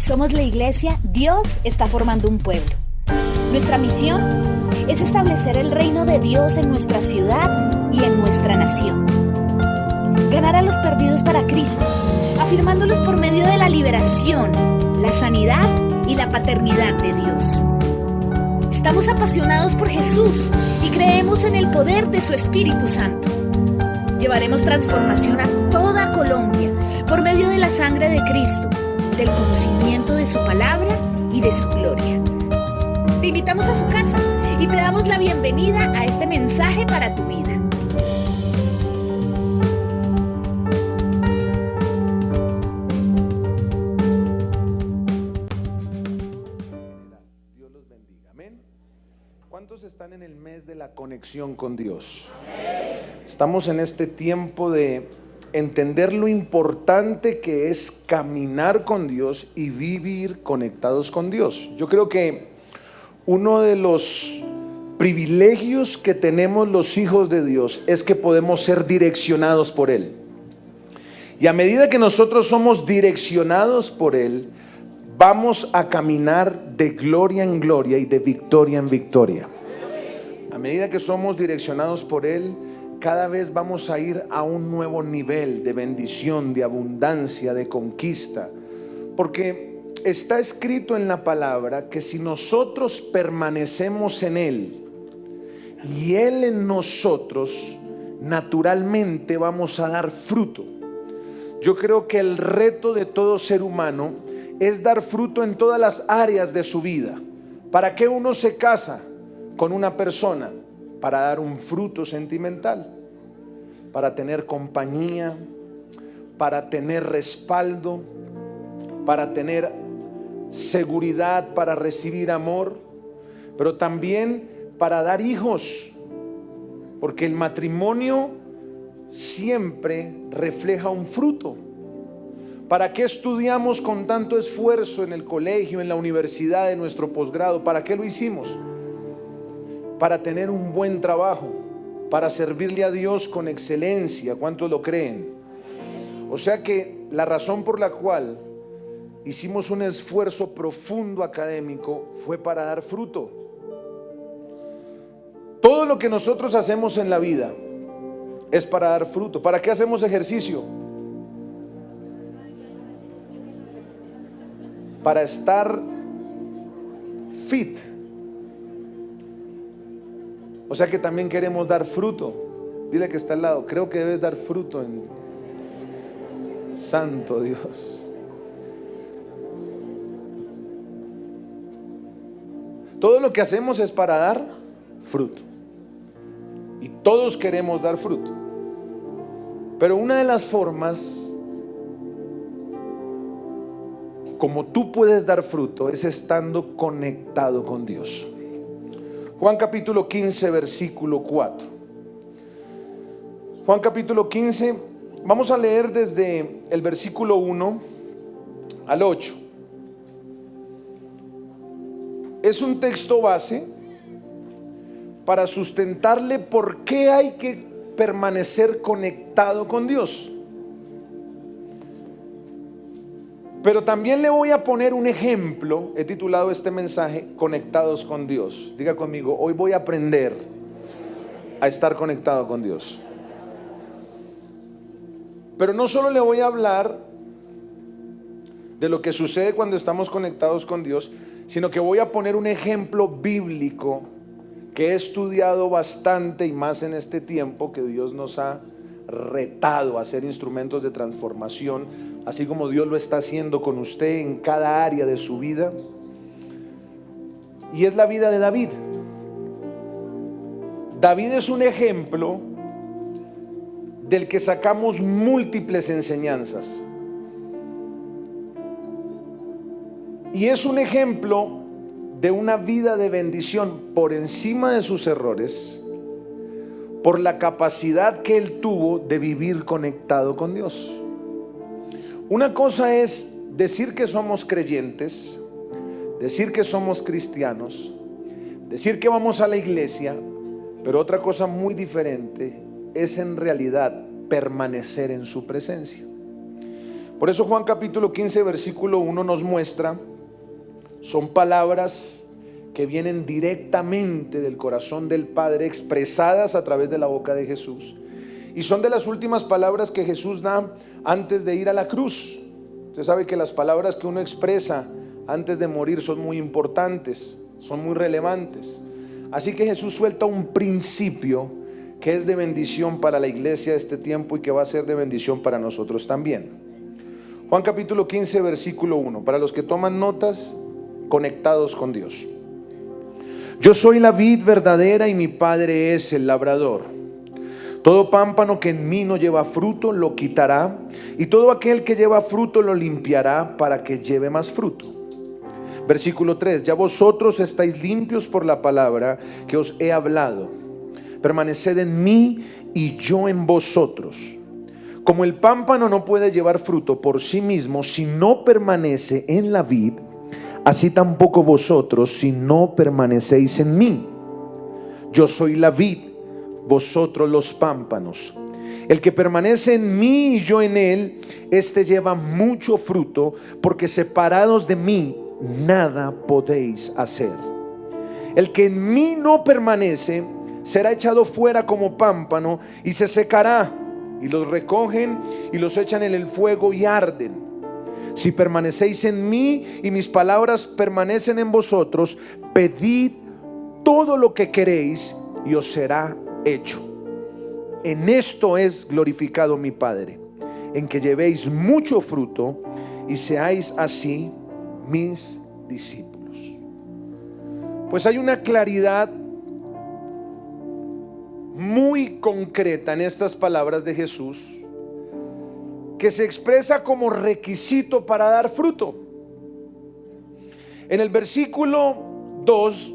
Somos la iglesia Dios está formando un pueblo. Nuestra misión es establecer el reino de Dios en nuestra ciudad y en nuestra nación. Ganar a los perdidos para Cristo, afirmándolos por medio de la liberación, la sanidad y la paternidad de Dios. Estamos apasionados por Jesús y creemos en el poder de su Espíritu Santo. Llevaremos transformación a toda Colombia por medio de la sangre de Cristo, del conocimiento de su palabra y de su gloria. Te invitamos a su casa y te damos la bienvenida a este mensaje para tu vida. Dios los bendiga. Amén. ¿Cuántos están en el mes de la conexión con Dios? Estamos en este tiempo de entender lo importante que es caminar con Dios y vivir conectados con Dios. Yo creo que uno de los privilegios que tenemos los hijos de Dios es que podemos ser direccionados por Él. Y a medida que nosotros somos direccionados por Él, vamos a caminar de gloria en gloria y de victoria en victoria. A medida que somos direccionados por Él, cada vez vamos a ir a un nuevo nivel de bendición, de abundancia, de conquista. Porque está escrito en la palabra que si nosotros permanecemos en Él y Él en nosotros, naturalmente vamos a dar fruto. Yo creo que el reto de todo ser humano es dar fruto en todas las áreas de su vida. ¿Para qué uno se casa con una persona? Para dar un fruto sentimental, para tener compañía, para tener respaldo, para tener seguridad, para recibir amor, pero también para dar hijos, porque el matrimonio siempre refleja un fruto. ¿Para qué estudiamos con tanto esfuerzo en el colegio, en la universidad, en nuestro posgrado? ¿Para qué lo hicimos? Para tener un buen trabajo, para servirle a Dios con excelencia. ¿Cuántos lo creen? O sea que la razón por la cual hicimos un esfuerzo profundo académico fue para dar fruto. Todo lo que nosotros hacemos en la vida es para dar fruto. ¿Para qué hacemos ejercicio? Para estar fit. O sea que también queremos dar fruto. Dile que está al lado, creo que debes dar fruto en Santo Dios. Todo lo que hacemos es para dar fruto. Y todos queremos dar fruto. Pero una de las formas como tú puedes dar fruto es estando conectado con Dios. Juan capítulo 15, versículo 4. Juan capítulo 15, vamos a leer desde el versículo 1 al 8. Es un texto base para sustentarle por qué hay que permanecer conectado con Dios. Pero también le voy a poner un ejemplo. He titulado este mensaje Conectados con Dios. Diga conmigo, hoy voy a aprender a estar conectado con Dios. Pero no solo le voy a hablar de lo que sucede cuando estamos conectados con Dios, sino que voy a poner un ejemplo bíblico que he estudiado bastante, y más en este tiempo que Dios nos ha retado a ser instrumentos de transformación, así como Dios lo está haciendo con usted en cada área de su vida. Y es la vida de David. David es un ejemplo del que sacamos múltiples enseñanzas. Y es un ejemplo de una vida de bendición por encima de sus errores, por la capacidad que él tuvo de vivir conectado con Dios. Una cosa es decir que somos creyentes, decir que somos cristianos, decir que vamos a la iglesia, pero otra cosa muy diferente es en realidad permanecer en su presencia. Por eso Juan capítulo 15 versículo 1 nos muestra, son palabras que vienen directamente del corazón del Padre, expresadas a través de la boca de Jesús. Y son de las últimas palabras que Jesús da antes de ir a la cruz. Usted sabe que las palabras que uno expresa antes de morir son muy importantes, son muy relevantes. Así que Jesús suelta un principio que es de bendición para la iglesia de este tiempo y que va a ser de bendición para nosotros también. Juan capítulo 15 versículo 1, para los que toman notas, conectados con Dios. Yo soy la vid verdadera y mi Padre es el labrador. Todo pámpano que en mí no lleva fruto lo quitará, y todo aquel que lleva fruto lo limpiará para que lleve más fruto. Versículo 3, ya vosotros estáis limpios por la palabra que os he hablado. Permaneced en mí y yo en vosotros. Como el pámpano no puede llevar fruto por sí mismo si no permanece en la vid, así tampoco vosotros si no permanecéis en mí. Yo soy la vid, vosotros los pámpanos. El que permanece en mí y yo en él, este lleva mucho fruto, porque separados de mí nada podéis hacer. El que en mí no permanece será echado fuera como pámpano y se secará, y los recogen y los echan en el fuego y arden. Si permanecéis en mí y mis palabras permanecen en vosotros, pedid todo lo que queréis y os será hecho. En esto es glorificado mi Padre, en que llevéis mucho fruto y seáis así mis discípulos. Pues hay una claridad muy concreta en estas palabras de Jesús, que se expresa como requisito para dar fruto. En el versículo 2,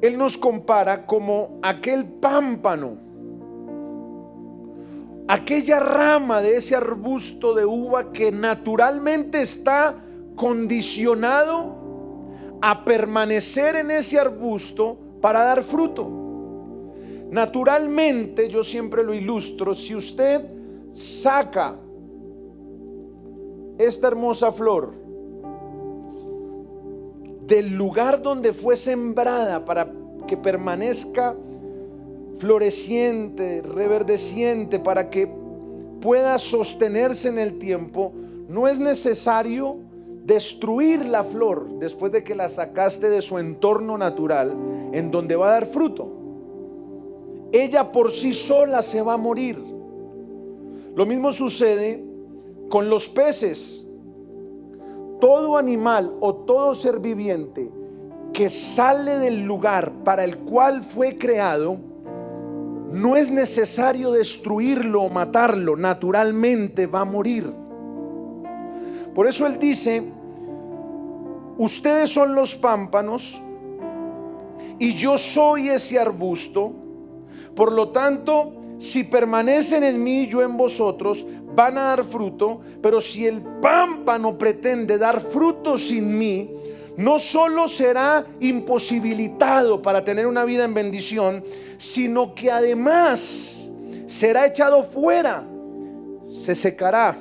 Él nos compara como aquel pámpano, aquella rama de ese arbusto de uva que naturalmente está condicionado a permanecer en ese arbusto para dar fruto. Naturalmente, yo siempre lo ilustro, si usted saca esta hermosa flor del lugar donde fue sembrada para que permanezca floreciente, reverdeciente, para que pueda sostenerse en el tiempo, no es necesario destruir la flor después de que la sacaste de su entorno natural en donde va a dar fruto. Ella por sí sola se va a morir. Lo mismo sucede con los peces. Todo animal o todo ser viviente que sale del lugar para el cual fue creado, no es necesario destruirlo o matarlo, naturalmente va a morir. Por eso Él dice: ustedes son los pámpanos y yo soy ese arbusto. Por lo tanto, si permanecen en mí y yo en vosotros, van a dar fruto. Pero si el pámpano pretende dar fruto sin mí, no solo será imposibilitado para tener una vida en bendición, sino que además será echado fuera, se secará,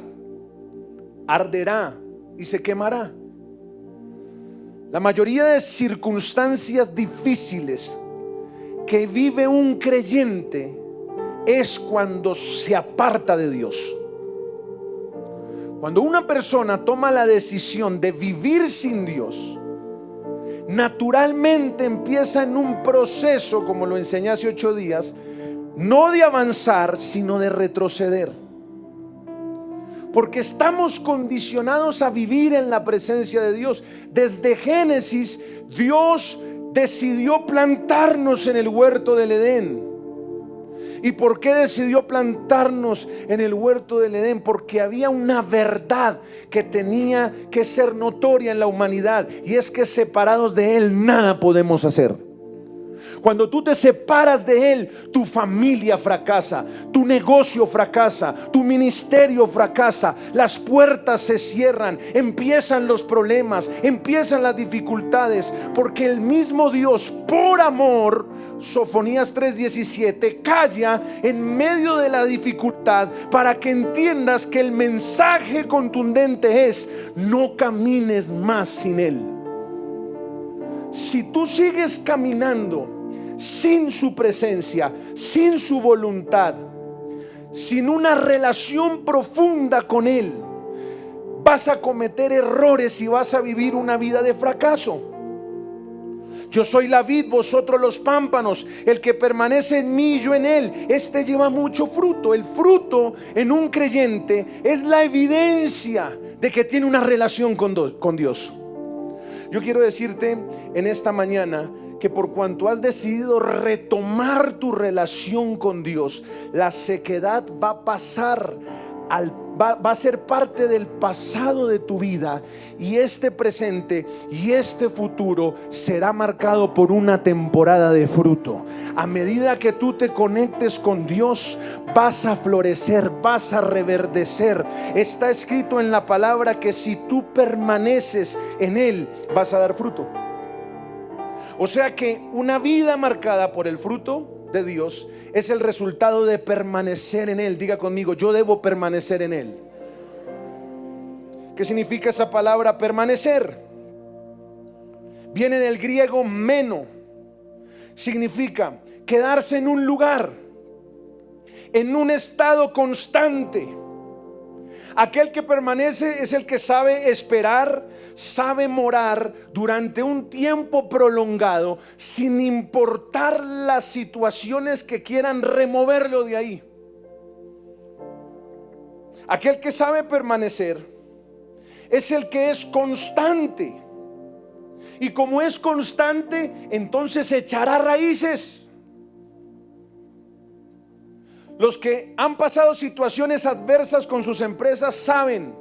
arderá y se quemará. La mayoría de circunstancias difíciles que vive un creyente es cuando se aparta de Dios. Cuando una persona toma la decisión de vivir sin Dios, naturalmente empieza en un proceso, como lo enseñé hace 8 días, no de avanzar, sino de retroceder. Porque estamos condicionados a vivir en la presencia de Dios. Desde Génesis, Dios decidió plantarnos en el huerto del Edén. ¿Y por qué decidió plantarnos en el huerto del Edén? Porque había una verdad que tenía que ser notoria en la humanidad, y es que separados de Él nada podemos hacer. Cuando tú te separas de Él, tu familia fracasa, tu negocio fracasa, tu ministerio fracasa, las puertas se cierran, empiezan los problemas, empiezan las dificultades, porque el mismo Dios, por amor, Sofonías 3:17, calla en medio de la dificultad para que entiendas que el mensaje contundente es: no camines más sin Él. Si tú sigues caminando sin su presencia, sin su voluntad, sin una relación profunda con Él, vas a cometer errores y vas a vivir una vida de fracaso. Yo soy la vid, vosotros los pámpanos. El que permanece en mí y yo en él, este lleva mucho fruto. El fruto en un creyente es la evidencia de que tiene una relación con Dios. Yo quiero decirte en esta mañana que por cuanto has decidido retomar tu relación con Dios, la sequedad va a pasar va a ser parte del pasado de tu vida, y este presente y este futuro será marcado por una temporada de fruto. A medida que tú te conectes con Dios, vas a florecer, vas a reverdecer. Está escrito en la palabra que si tú permaneces en Él, vas a dar fruto. O sea que una vida marcada por el fruto de Dios es el resultado de permanecer en Él. Diga conmigo: yo debo permanecer en Él. ¿Qué significa esa palabra permanecer? Viene del griego meno. Significa quedarse en un lugar, en un estado constante. Aquel que permanece es el que sabe esperar, sabe morar durante un tiempo prolongado, sin importar las situaciones que quieran removerlo de ahí. Aquel que sabe permanecer es el que es constante. Y como es constante, entonces echará raíces. Los que han pasado situaciones adversas con sus empresas saben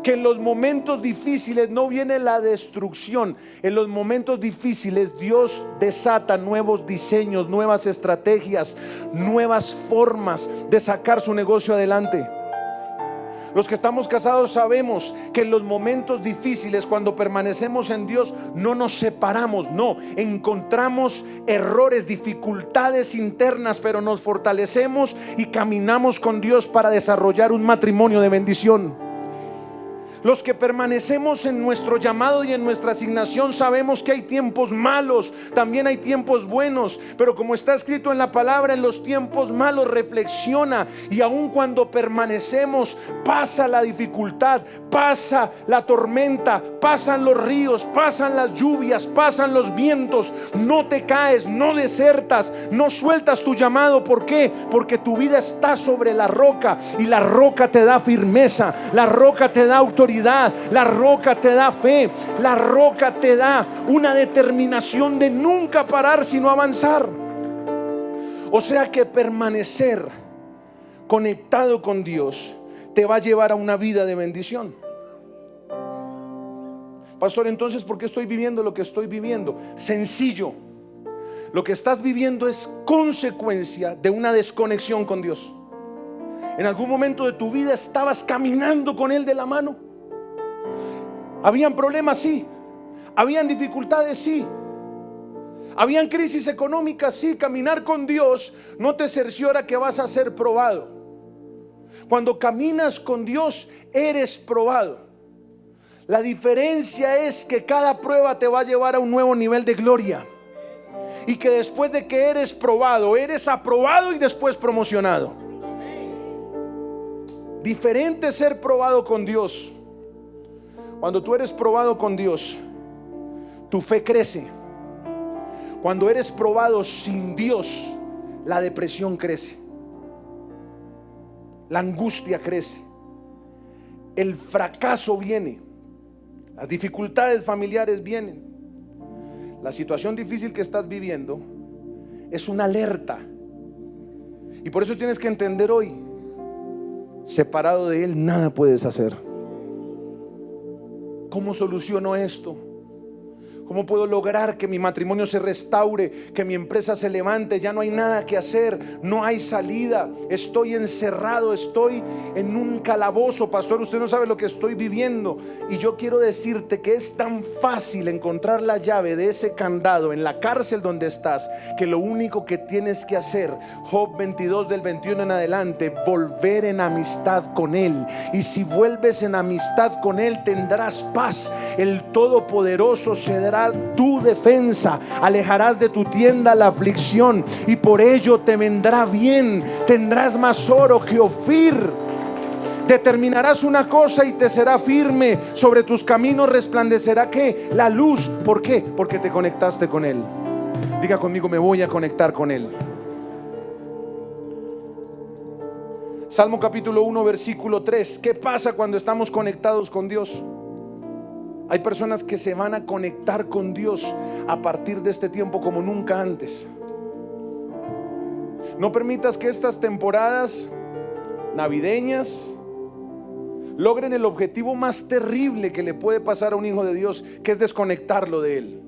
que en los momentos difíciles no viene la destrucción. En los momentos difíciles Dios desata nuevos diseños, nuevas estrategias, nuevas formas de sacar su negocio adelante. Los que estamos casados sabemos que en los momentos difíciles, cuando permanecemos en Dios, no nos separamos, no, encontramos errores, dificultades internas, pero nos fortalecemos y caminamos con Dios para desarrollar un matrimonio de bendición. Los que permanecemos en nuestro llamado y en nuestra asignación sabemos que hay tiempos malos, también hay tiempos buenos, pero como está escrito en la palabra, en los tiempos malos reflexiona, y aun cuando permanecemos, pasa la dificultad, pasa la tormenta, pasan los ríos, pasan las lluvias, pasan los vientos, no te caes, no desertas, no sueltas tu llamado. ¿Por qué? Porque tu vida está sobre la roca, y la roca te da firmeza, la roca te da autoridad, la roca te da fe, la roca te da una determinación de nunca parar sino avanzar. O sea que permanecer conectado con Dios te va a llevar a una vida de bendición. Pastor, entonces ¿por qué estoy viviendo lo que estoy viviendo? Sencillo. Lo que estás viviendo es consecuencia de una desconexión con Dios. En algún momento de tu vida estabas caminando con Él de la mano. Habían problemas, sí. Habían dificultades, sí. Habían crisis económicas, sí. Caminar con Dios no te cerciora que vas a ser probado. Cuando caminas con Dios, eres probado. La diferencia es que cada prueba te va a llevar a un nuevo nivel de gloria. Y que después de que eres probado, eres aprobado y después promocionado. Diferente es ser probado con Dios. Cuando tú eres probado con Dios, tu fe crece. Cuando eres probado sin Dios, la depresión crece, la angustia crece, el fracaso viene, las dificultades familiares vienen. La situación difícil que estás viviendo es una alerta, y por eso tienes que entender hoy: separado de Él nada puedes hacer. ¿Cómo soluciono esto? ¿Cómo puedo lograr que mi matrimonio se restaure, que mi empresa se levante? Ya no hay nada que hacer, no hay salida, estoy encerrado, estoy en un calabozo. Pastor, usted no sabe lo que estoy viviendo. Y yo quiero decirte que es tan fácil encontrar la llave de ese candado en la cárcel donde estás, que lo único que tienes que hacer, Job 22 del 21 en adelante, volver en amistad con Él. Y si vuelves en amistad con Él, tendrás paz. El Todopoderoso será tu defensa, alejarás de tu tienda la aflicción y por ello te vendrá bien. Tendrás más oro que Ofir. Determinarás una cosa y te será firme. Sobre tus caminos resplandecerá ¿qué? La luz. ¿Por qué? Porque te conectaste con Él. Diga conmigo, me voy a conectar con Él. Salmo capítulo 1 versículo 3. ¿Qué pasa cuando estamos conectados con Dios? Hay personas que se van a conectar con Dios a partir de este tiempo como nunca antes. No permitas que estas temporadas navideñas logren el objetivo más terrible que le puede pasar a un hijo de Dios, que es desconectarlo de Él.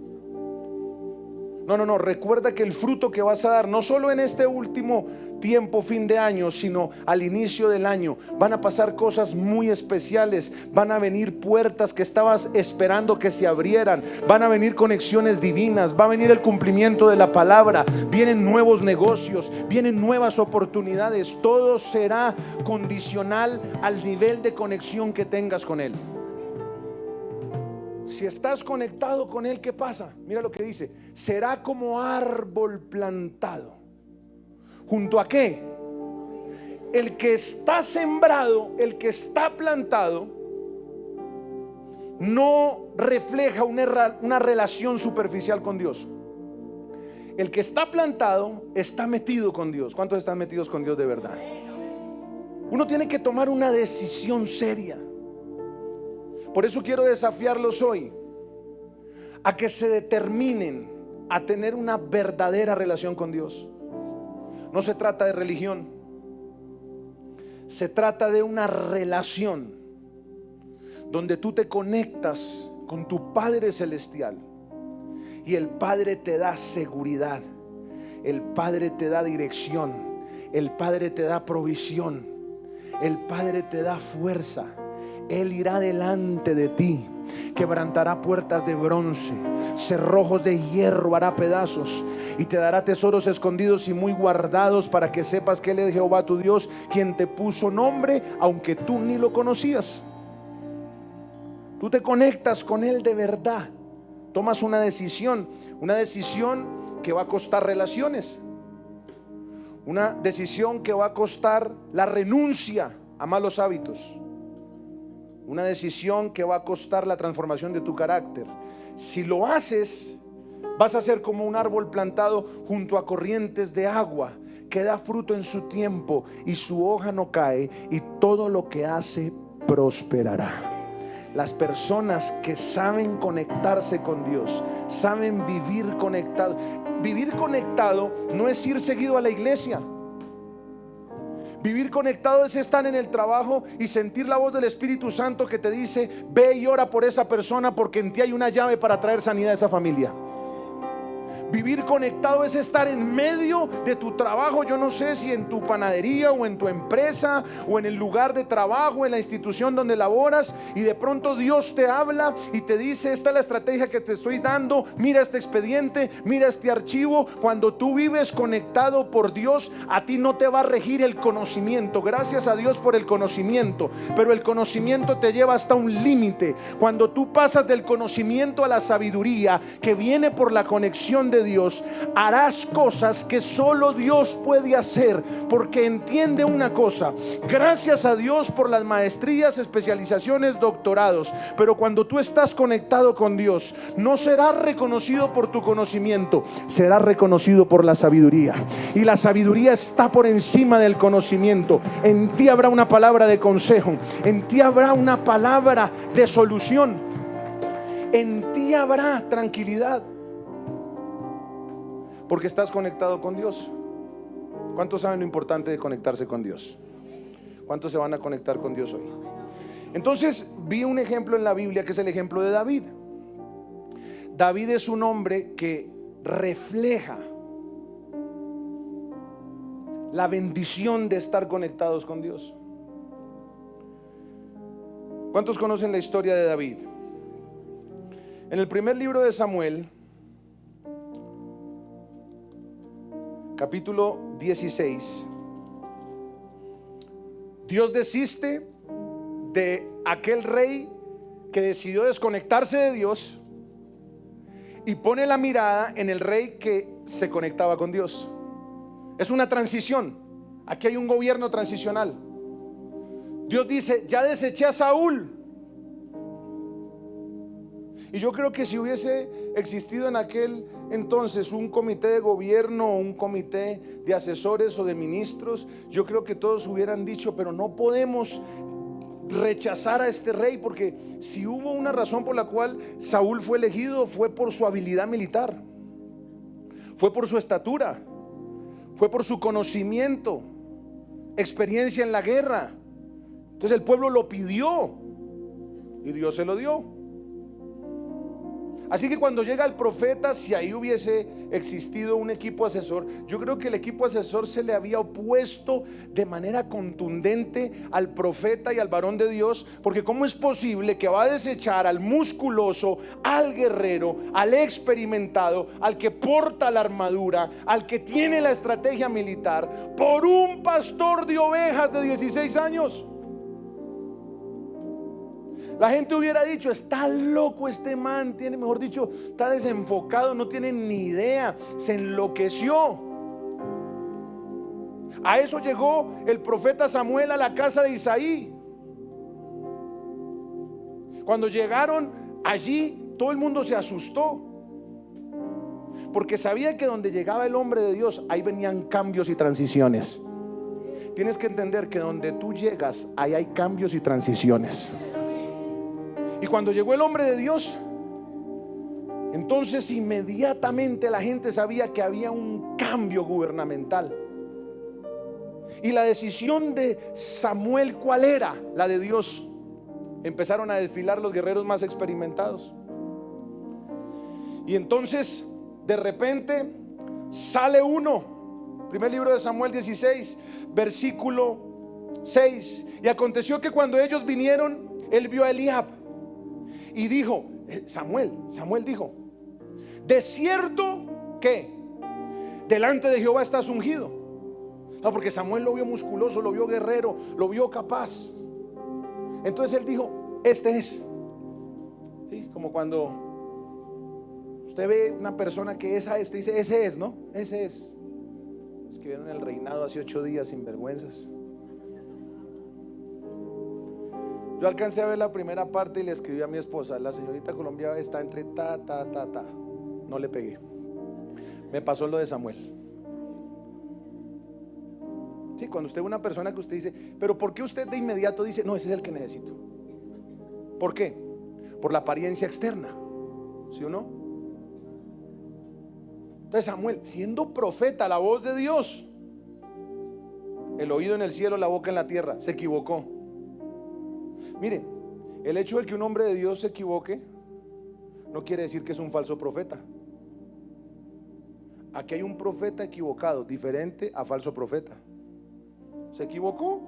No, recuerda que el fruto que vas a dar, no solo en este último tiempo, fin de año, sino al inicio del año, van a pasar cosas muy especiales. Van a venir puertas que estabas esperando que se abrieran. Van a venir conexiones divinas. Va a venir el cumplimiento de la palabra. Vienen nuevos negocios, vienen nuevas oportunidades. Todo será condicional al nivel de conexión que tengas con Él. Si estás conectado con Él, ¿qué pasa? Mira lo que dice: será como árbol plantado. ¿Junto a qué? El que está sembrado, el que está plantado, no refleja una relación superficial con Dios. El que está plantado está metido con Dios. ¿Cuántos están metidos con Dios de verdad? Uno tiene que tomar una decisión seria. Por eso quiero desafiarlos hoy a que se determinen a tener una verdadera relación con Dios. No se trata de religión, se trata de una relación donde tú te conectas con tu Padre Celestial y el Padre te da seguridad, el Padre te da dirección, el Padre te da provisión, el Padre te da fuerza. Él irá delante de ti, quebrantará puertas de bronce, cerrojos de hierro hará pedazos, y te dará tesoros escondidos y muy guardados, para que sepas que Él es Jehová tu Dios, quien te puso nombre aunque tú ni lo conocías. Tú te conectas con Él de verdad, tomas una decisión que va a costar relaciones, una decisión que va a costar la renuncia a malos hábitos, una decisión que va a costar la transformación de tu carácter. Si lo haces, vas a ser como un árbol plantado junto a corrientes de agua, que da fruto en su tiempo y su hoja no cae, y todo lo que hace prosperará. Las personas que saben conectarse con Dios, saben vivir conectado. Vivir conectado no es ir seguido a la iglesia. Vivir conectado es estar en el trabajo y sentir la voz del Espíritu Santo que te dice: ve y ora por esa persona, porque en ti hay una llave para traer sanidad a esa familia. Vivir conectado es estar en medio de tu trabajo. Yo no sé si en tu panadería o en tu empresa o en el lugar de trabajo, en la institución donde laboras, y de pronto Dios te habla y te dice: esta es la estrategia que te estoy dando, mira este expediente, mira este archivo. Cuando tú vives conectado por Dios, a ti no te va a regir el conocimiento. Gracias a Dios por el conocimiento, pero el conocimiento te lleva hasta un límite. Cuando tú pasas del conocimiento a la sabiduría que viene por la conexión de Dios, harás cosas que solo Dios puede hacer, porque entiende una cosa: gracias a Dios por las maestrías, especializaciones, doctorados, pero cuando tú estás conectado con Dios, no serás reconocido por tu conocimiento, serás reconocido por la sabiduría, y la sabiduría está por encima del conocimiento. En ti habrá una palabra de consejo, en ti habrá una palabra de solución, en ti habrá tranquilidad, porque estás conectado con Dios. ¿Cuántos saben lo importante de conectarse con Dios? ¿Cuántos se van a conectar con Dios hoy? Entonces vi un ejemplo en la Biblia que es el ejemplo de David. David es un hombre que refleja la bendición de estar conectados con Dios. ¿Cuántos conocen la historia de David? En el primer libro de Samuel, capítulo 16, Dios desiste de aquel rey que decidió desconectarse de Dios y pone la mirada en el rey que se conectaba con Dios. Es una transición. Aquí hay un gobierno transicional. Dios dice: ya deseché a Saúl. Y yo creo que si hubiese existido en aquel entonces un comité de gobierno o un comité de asesores o de ministros, yo creo que todos hubieran dicho: pero no podemos rechazar a este rey, porque si hubo una razón por la cual Saúl fue elegido, fue por su habilidad militar, fue por su estatura, fue por su conocimiento, experiencia en la guerra. Entonces el pueblo lo pidió y Dios se lo dio. Así que cuando llega el profeta, si ahí hubiese existido un equipo asesor, yo creo que el equipo asesor se le había opuesto de manera contundente al profeta y al varón de Dios, porque ¿cómo es posible que va a desechar al musculoso, al guerrero, al experimentado, al que porta la armadura, al que tiene la estrategia militar, por un pastor de ovejas de 16 años? La gente hubiera dicho: está loco este man, tiene, mejor dicho, está desenfocado, no tiene ni idea, se enloqueció. A eso llegó el profeta Samuel a la casa de Isaí. Cuando llegaron allí, todo el mundo se asustó, porque sabía que donde llegaba el hombre de Dios, ahí venían cambios y transiciones. Tienes que entender que donde tú llegas, ahí hay cambios y transiciones. Y cuando llegó el hombre de Dios, entonces inmediatamente la gente sabía que había un cambio gubernamental. Y la decisión de Samuel, ¿cuál era? La de Dios. Empezaron a desfilar los guerreros más experimentados. Y entonces de repente sale uno. Primer libro de Samuel 16, versículo 6. Y aconteció que cuando ellos vinieron, él vio a Eliab y dijo, Samuel dijo: de cierto que delante de Jehová estás ungido. No, porque Samuel lo vio musculoso, lo vio guerrero, lo vio capaz. Entonces él dijo: este es. ¿Sí? Como cuando usted ve una persona que es a este, dice: ese es, ¿no? Ese es. Es que vieron el reinado hace 8 días sin vergüenzas. Yo alcancé a ver la primera parte y le escribí a mi esposa: la señorita Colombia está entre ta. No le pegué. Me pasó lo de Samuel. Sí, cuando usted ve una persona que usted dice: pero ¿por qué usted de inmediato dice: no, ese es el que necesito? ¿Por qué? Por la apariencia externa, ¿sí o no? Entonces Samuel, siendo profeta, la voz de Dios, el oído en el cielo, la boca en la tierra, se equivocó. Mire, el hecho de que un hombre de Dios se equivoque no quiere decir que es un falso profeta. Aquí hay un profeta equivocado, diferente a falso profeta. Se equivocó.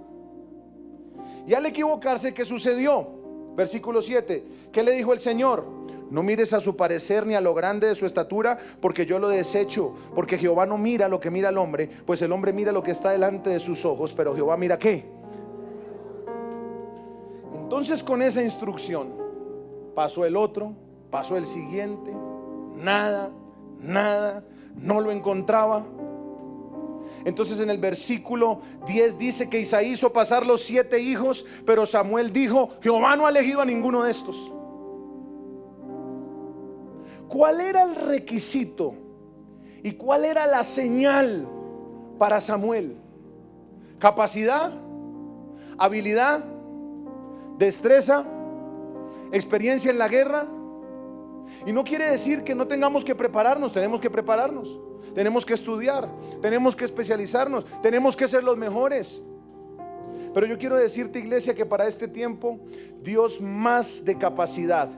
Y al equivocarse, ¿qué sucedió? Versículo 7. ¿Qué le dijo el Señor? No mires a su parecer ni a lo grande de su estatura, porque yo lo desecho. Porque Jehová no mira lo que mira el hombre, pues el hombre mira lo que está delante de sus ojos, pero Jehová mira ¿qué? Entonces con esa instrucción pasó el otro, pasó el siguiente, nada, no lo encontraba. Entonces en el versículo 10 dice que Isaí hizo pasar los 7 hijos, pero Samuel dijo: Jehová no ha elegido a ninguno de estos. ¿Cuál era el requisito y cuál era la señal para Samuel? Capacidad, habilidad, destreza, experiencia en la guerra. Y no quiere decir que no tengamos que prepararnos. Tenemos que prepararnos, tenemos que estudiar, tenemos que especializarnos, tenemos que ser los mejores. Pero yo quiero decirte, iglesia, que para este tiempo Dios, más de capacidad,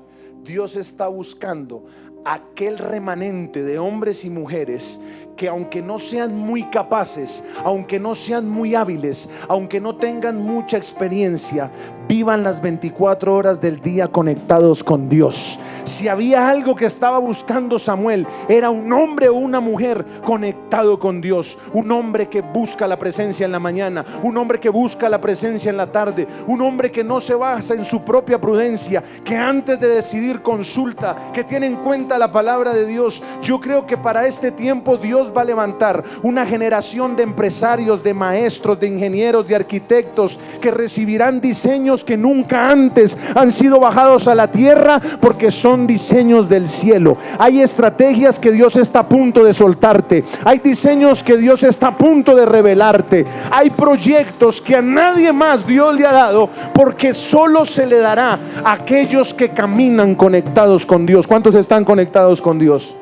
Dios está buscando aquel remanente de hombres y mujeres que, aunque no sean muy capaces, aunque no sean muy hábiles, aunque no tengan mucha experiencia, vivan las 24 horas del día conectados con Dios. Si había algo que estaba buscando Samuel, era un hombre o una mujer conectado con Dios. Un hombre que busca la presencia en la mañana, un hombre que busca la presencia en la tarde, un hombre que no se basa en su propia prudencia, que antes de decidir consulta, que tiene en cuenta la palabra de Dios. Yo creo que para este tiempo Dios va a levantar una generación de empresarios, de maestros, de ingenieros, de arquitectos, que recibirán diseños que nunca antes han sido bajados a la tierra, porque son diseños del cielo. Hay estrategias que Dios está a punto de soltarte, hay diseños que Dios está a punto de revelarte, hay proyectos que a nadie más Dios le ha dado, porque solo se le dará a aquellos que caminan conectados con Dios. ¿Cuántos están conectados con Dios?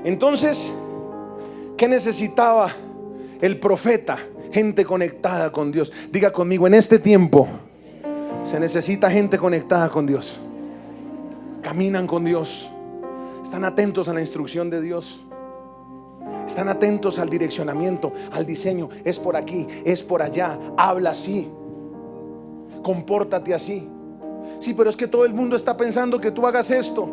Entonces, ¿qué necesitaba el profeta? Gente conectada con Dios. Diga conmigo: en este tiempo se necesita gente conectada con Dios. Caminan con Dios, están atentos a la instrucción de Dios, están atentos al direccionamiento, al diseño. Es por aquí, es por allá, habla así, compórtate así. Sí, pero es que todo el mundo está pensando que tú hagas esto.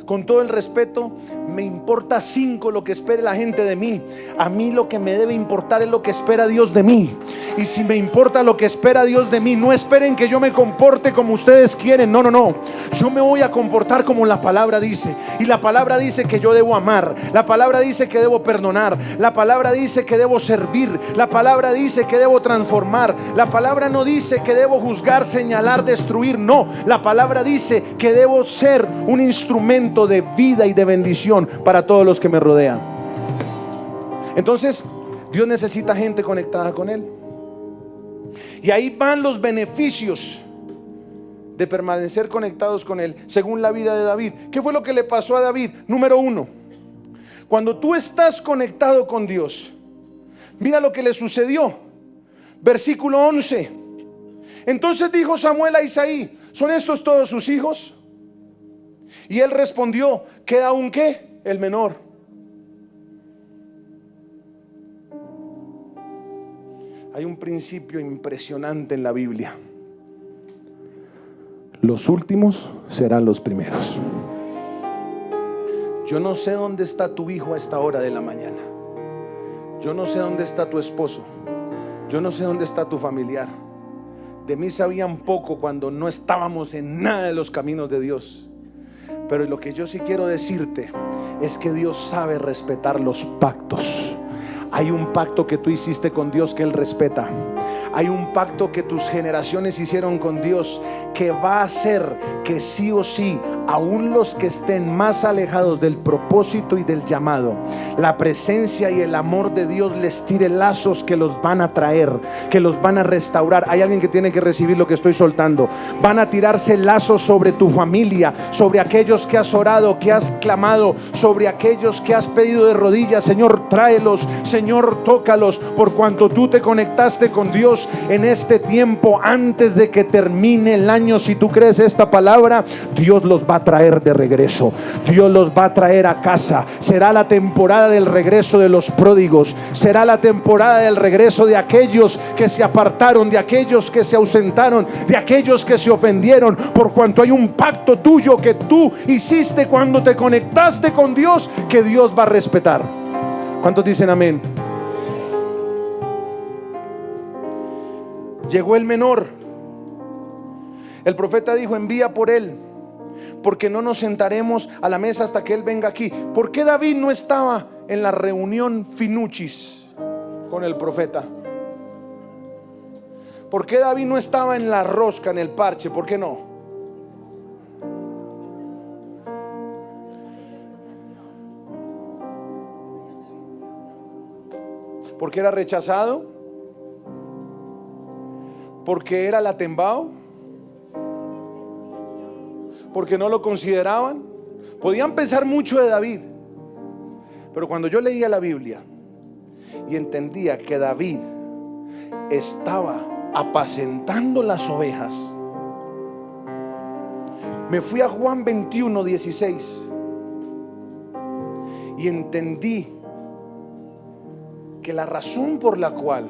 Con todo el respeto, me importa 5 lo que espere la gente de mí. A mí lo que me debe importar es lo que espera Dios de mí. Y si me importa lo que espera Dios de mí, no esperen que yo me comporte como ustedes quieren. No, no, no. Yo me voy a comportar como la palabra dice. Y la palabra dice que yo debo amar. La palabra dice que debo perdonar. La palabra dice que debo servir. La palabra dice que debo transformar. La palabra no dice que debo juzgar, señalar, destruir. No, la palabra dice que debo ser un instrumento de vida y de bendición para todos los que me rodean. Entonces, Dios necesita gente conectada con Él. Y ahí van los beneficios de permanecer conectados con Él, según la vida de David. ¿Qué fue lo que le pasó a David? Número 1, cuando tú estás conectado con Dios, mira lo que le sucedió. Versículo 11. Entonces dijo Samuel a Isaí: ¿son estos todos sus hijos? Y él respondió: ¿queda aún qué? El menor. Hay un principio impresionante en la Biblia: los últimos serán los primeros. Yo no sé dónde está tu hijo a esta hora de la mañana. Yo no sé dónde está tu esposo. Yo no sé dónde está tu familiar. De mí sabían poco cuando no estábamos en nada de los caminos de Dios. Pero lo que yo sí quiero decirte es que Dios sabe respetar los pactos. Hay un pacto que tú hiciste con Dios que Él respeta. Hay un pacto que tus generaciones hicieron con Dios que va a hacer que sí o sí, aún los que estén más alejados del propósito y del llamado, la presencia y el amor de Dios les tire lazos que los van a traer, que los van a restaurar. Hay alguien que tiene que recibir lo que estoy soltando. Van a tirarse lazos sobre tu familia, sobre aquellos que has orado, que has clamado, sobre aquellos que has pedido de rodillas. Señor, tráelos, Señor, tócalos, por cuanto tú te conectaste con Dios en este tiempo. Antes de que termine el año, si tú crees esta palabra, Dios los va a traer de regreso. Dios los va a traer a casa. Será la temporada del regreso de los pródigos. Será la temporada del regreso de aquellos que se apartaron, de aquellos que se ausentaron, de aquellos que se ofendieron, por cuanto hay un pacto tuyo que tú hiciste cuando te conectaste con Dios, que Dios va a respetar. ¿Cuántos dicen amén? Llegó el menor. El profeta dijo: envía por él, porque no nos sentaremos a la mesa hasta que él venga aquí. ¿Por qué David no estaba en la reunión finuchis con el profeta? ¿Por qué David no estaba en la rosca, en el parche? ¿Por qué no? ¿Porque era rechazado? ¿Porque era latembao? ¿Porque no lo consideraban? Podían pensar mucho de David, pero cuando yo leía la Biblia y entendía que David estaba apacentando las ovejas, Me fui a Juan 21, 16 y entendí que la razón por la cual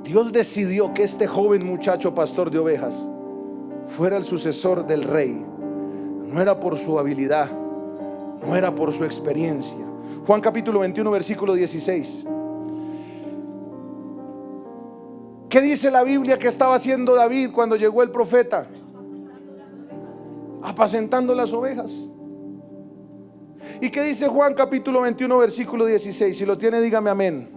Dios decidió que este joven muchacho pastor de ovejas fuera el sucesor del rey no era por su habilidad, no era por su experiencia. Juan capítulo 21, versículo 16. ¿Qué dice la Biblia que estaba haciendo David cuando llegó el profeta? Apacentando las ovejas. ¿Y qué dice Juan capítulo 21, versículo 16? Si lo tiene, dígame amén.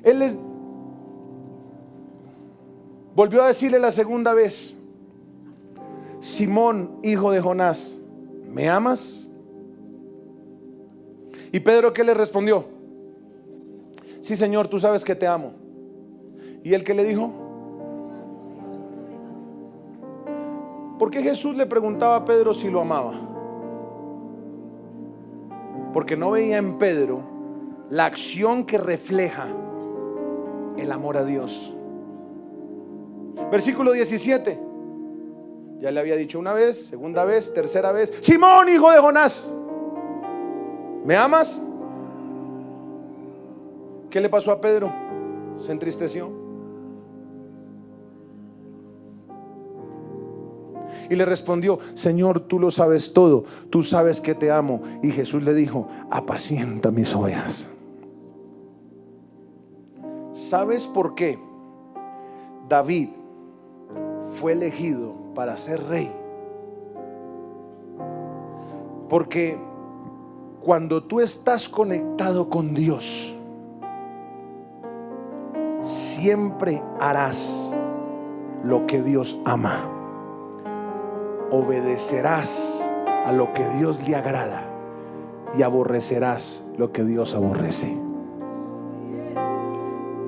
Él les volvió a decirle la segunda vez: Simón, hijo de Jonás, ¿me amas? Y Pedro, ¿qué le respondió? Sí, Señor, tú sabes que te amo. ¿Y él qué le dijo? ¿Por qué Jesús le preguntaba a Pedro si lo amaba? Porque no veía en Pedro la acción que refleja el amor a Dios. Versículo 17. Ya le había dicho una vez, segunda vez, tercera vez: Simón, hijo de Jonás, ¿me amas? ¿Qué le pasó a Pedro? Se entristeció y le respondió: Señor, tú lo sabes todo, tú sabes que te amo. Y Jesús le dijo: apacienta mis ovejas. ¿Sabes por qué David fue elegido para ser rey? Porque cuando tú estás conectado con Dios, siempre harás lo que Dios ama, obedecerás a lo que Dios le agrada y aborrecerás lo que Dios aborrece.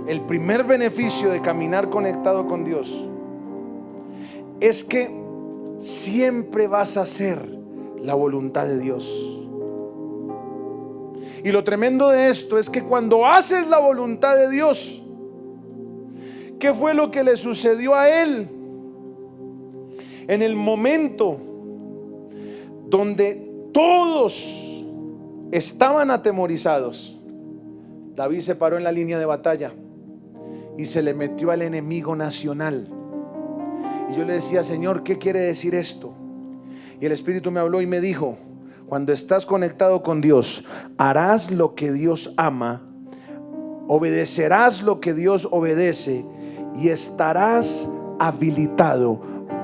El primer beneficio de caminar conectado con Dios es que siempre vas a hacer la voluntad de Dios. Y lo tremendo de esto es que cuando haces la voluntad de Dios, ¿qué fue lo que le sucedió a él? En el momento donde todos estaban atemorizados, David se paró en la línea de batalla y se le metió al enemigo nacional. Y yo le decía: Señor, ¿qué quiere decir esto? Y el Espíritu me habló y me dijo: cuando estás conectado con Dios, harás lo que Dios ama, obedecerás lo que Dios obedece y estarás habilitado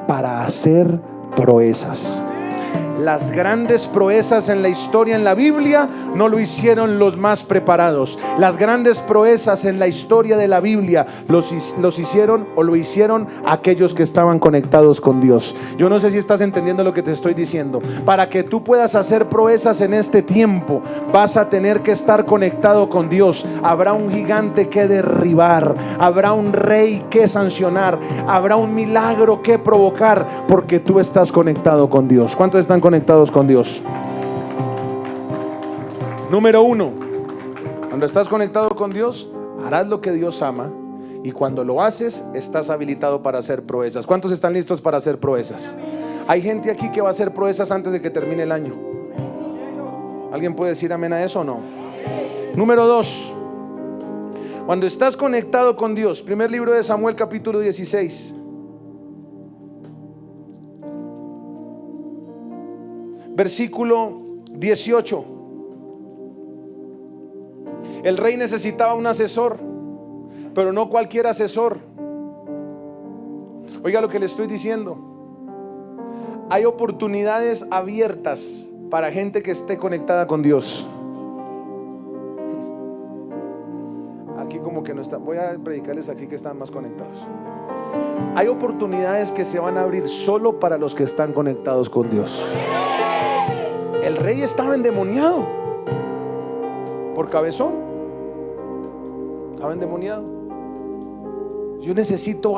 para hacer proezas. Las grandes proezas en la historia, en la Biblia, no lo hicieron los más preparados. Las grandes proezas en la historia de la Biblia los hicieron o lo hicieron aquellos que estaban conectados con Dios. Yo no sé si estás entendiendo lo que te estoy diciendo. Para que tú puedas hacer proezas en este tiempo, vas a tener que estar conectado con Dios. Habrá un gigante que derribar, habrá un rey que sancionar, habrá un milagro que provocar, porque tú estás conectado con Dios. ¿Cuántos están conectados con Dios? Número 1, cuando estás conectado con Dios, harás lo que Dios ama, y cuando lo haces, estás habilitado para hacer proezas. ¿Cuántos están listos para hacer proezas? Hay gente aquí que va a hacer proezas antes de que termine el año. ¿Alguien puede decir amén a eso o no? Número 2, cuando estás conectado con Dios, primer libro de Samuel capítulo 16, versículo 18. El rey necesitaba un asesor, pero no cualquier asesor. Oiga lo que le estoy diciendo. Hay oportunidades abiertas para gente que esté conectada con Dios. Aquí como que no están. Voy a predicarles aquí que están más conectados. Hay oportunidades que se van a abrir solo para los que están conectados con Dios. El rey estaba endemoniado por cabezón. Estaba endemoniado. Yo necesito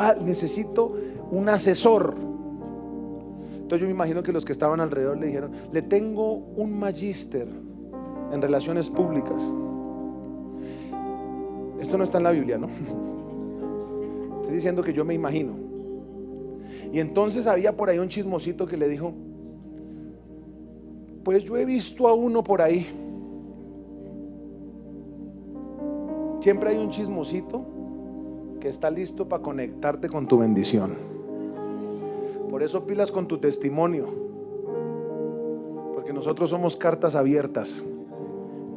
un asesor. Entonces yo me imagino que los que estaban alrededor le dijeron: le tengo un magíster en relaciones públicas. Esto no está en la Biblia, ¿no? Estoy diciendo que yo me imagino. Y entonces había por ahí un chismosito que le dijo: pues yo he visto a uno por ahí. Siempre hay un chismosito que está listo para conectarte con tu bendición. Por eso pilas con tu testimonio, porque nosotros somos cartas abiertas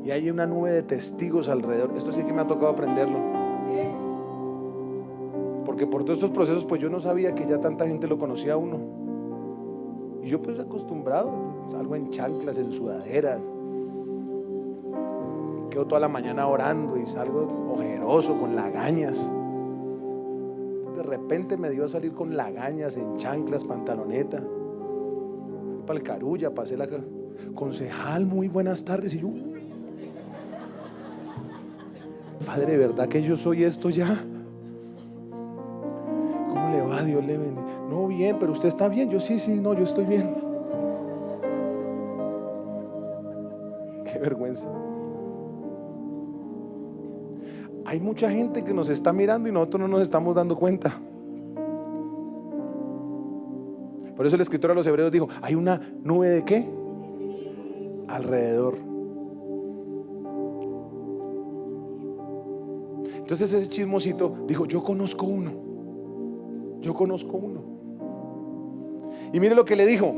y hay una nube de testigos alrededor. Esto sí que me ha tocado aprenderlo, porque por todos estos procesos pues yo no sabía que ya tanta gente lo conocía a uno. Y yo pues acostumbrado, salgo en chanclas, en sudadera, quedo toda la mañana orando y salgo ojeroso con lagañas. De repente me dio a salir con lagañas, en chanclas, pantaloneta. Fui para el Carulla, pasé la concejal, muy buenas tardes. Y yo, Padre, ¿verdad que yo soy esto ya? ¿Cómo le va? Dios le bendiga. No, bien, pero usted está bien. Yo sí, no, yo estoy bien. Qué vergüenza. Hay mucha gente que nos está mirando y nosotros no nos estamos dando cuenta. Por eso el escritor a los Hebreos dijo: hay una nube de ¿qué? Alrededor. Entonces ese chismosito dijo: yo conozco uno. Y mire lo que le dijo.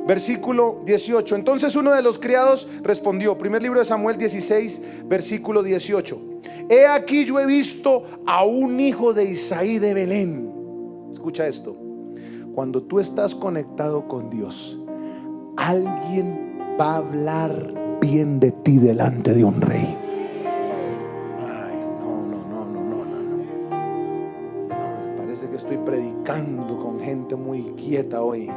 Versículo 18. Entonces uno de los criados respondió, primer libro de Samuel 16, versículo 18: he aquí yo he visto a un hijo de Isaí de Belén. Escucha esto: cuando tú estás conectado con Dios, alguien va a hablar bien de ti delante de un rey. Ay, no, parece que estoy predicando con gente muy quieta hoy.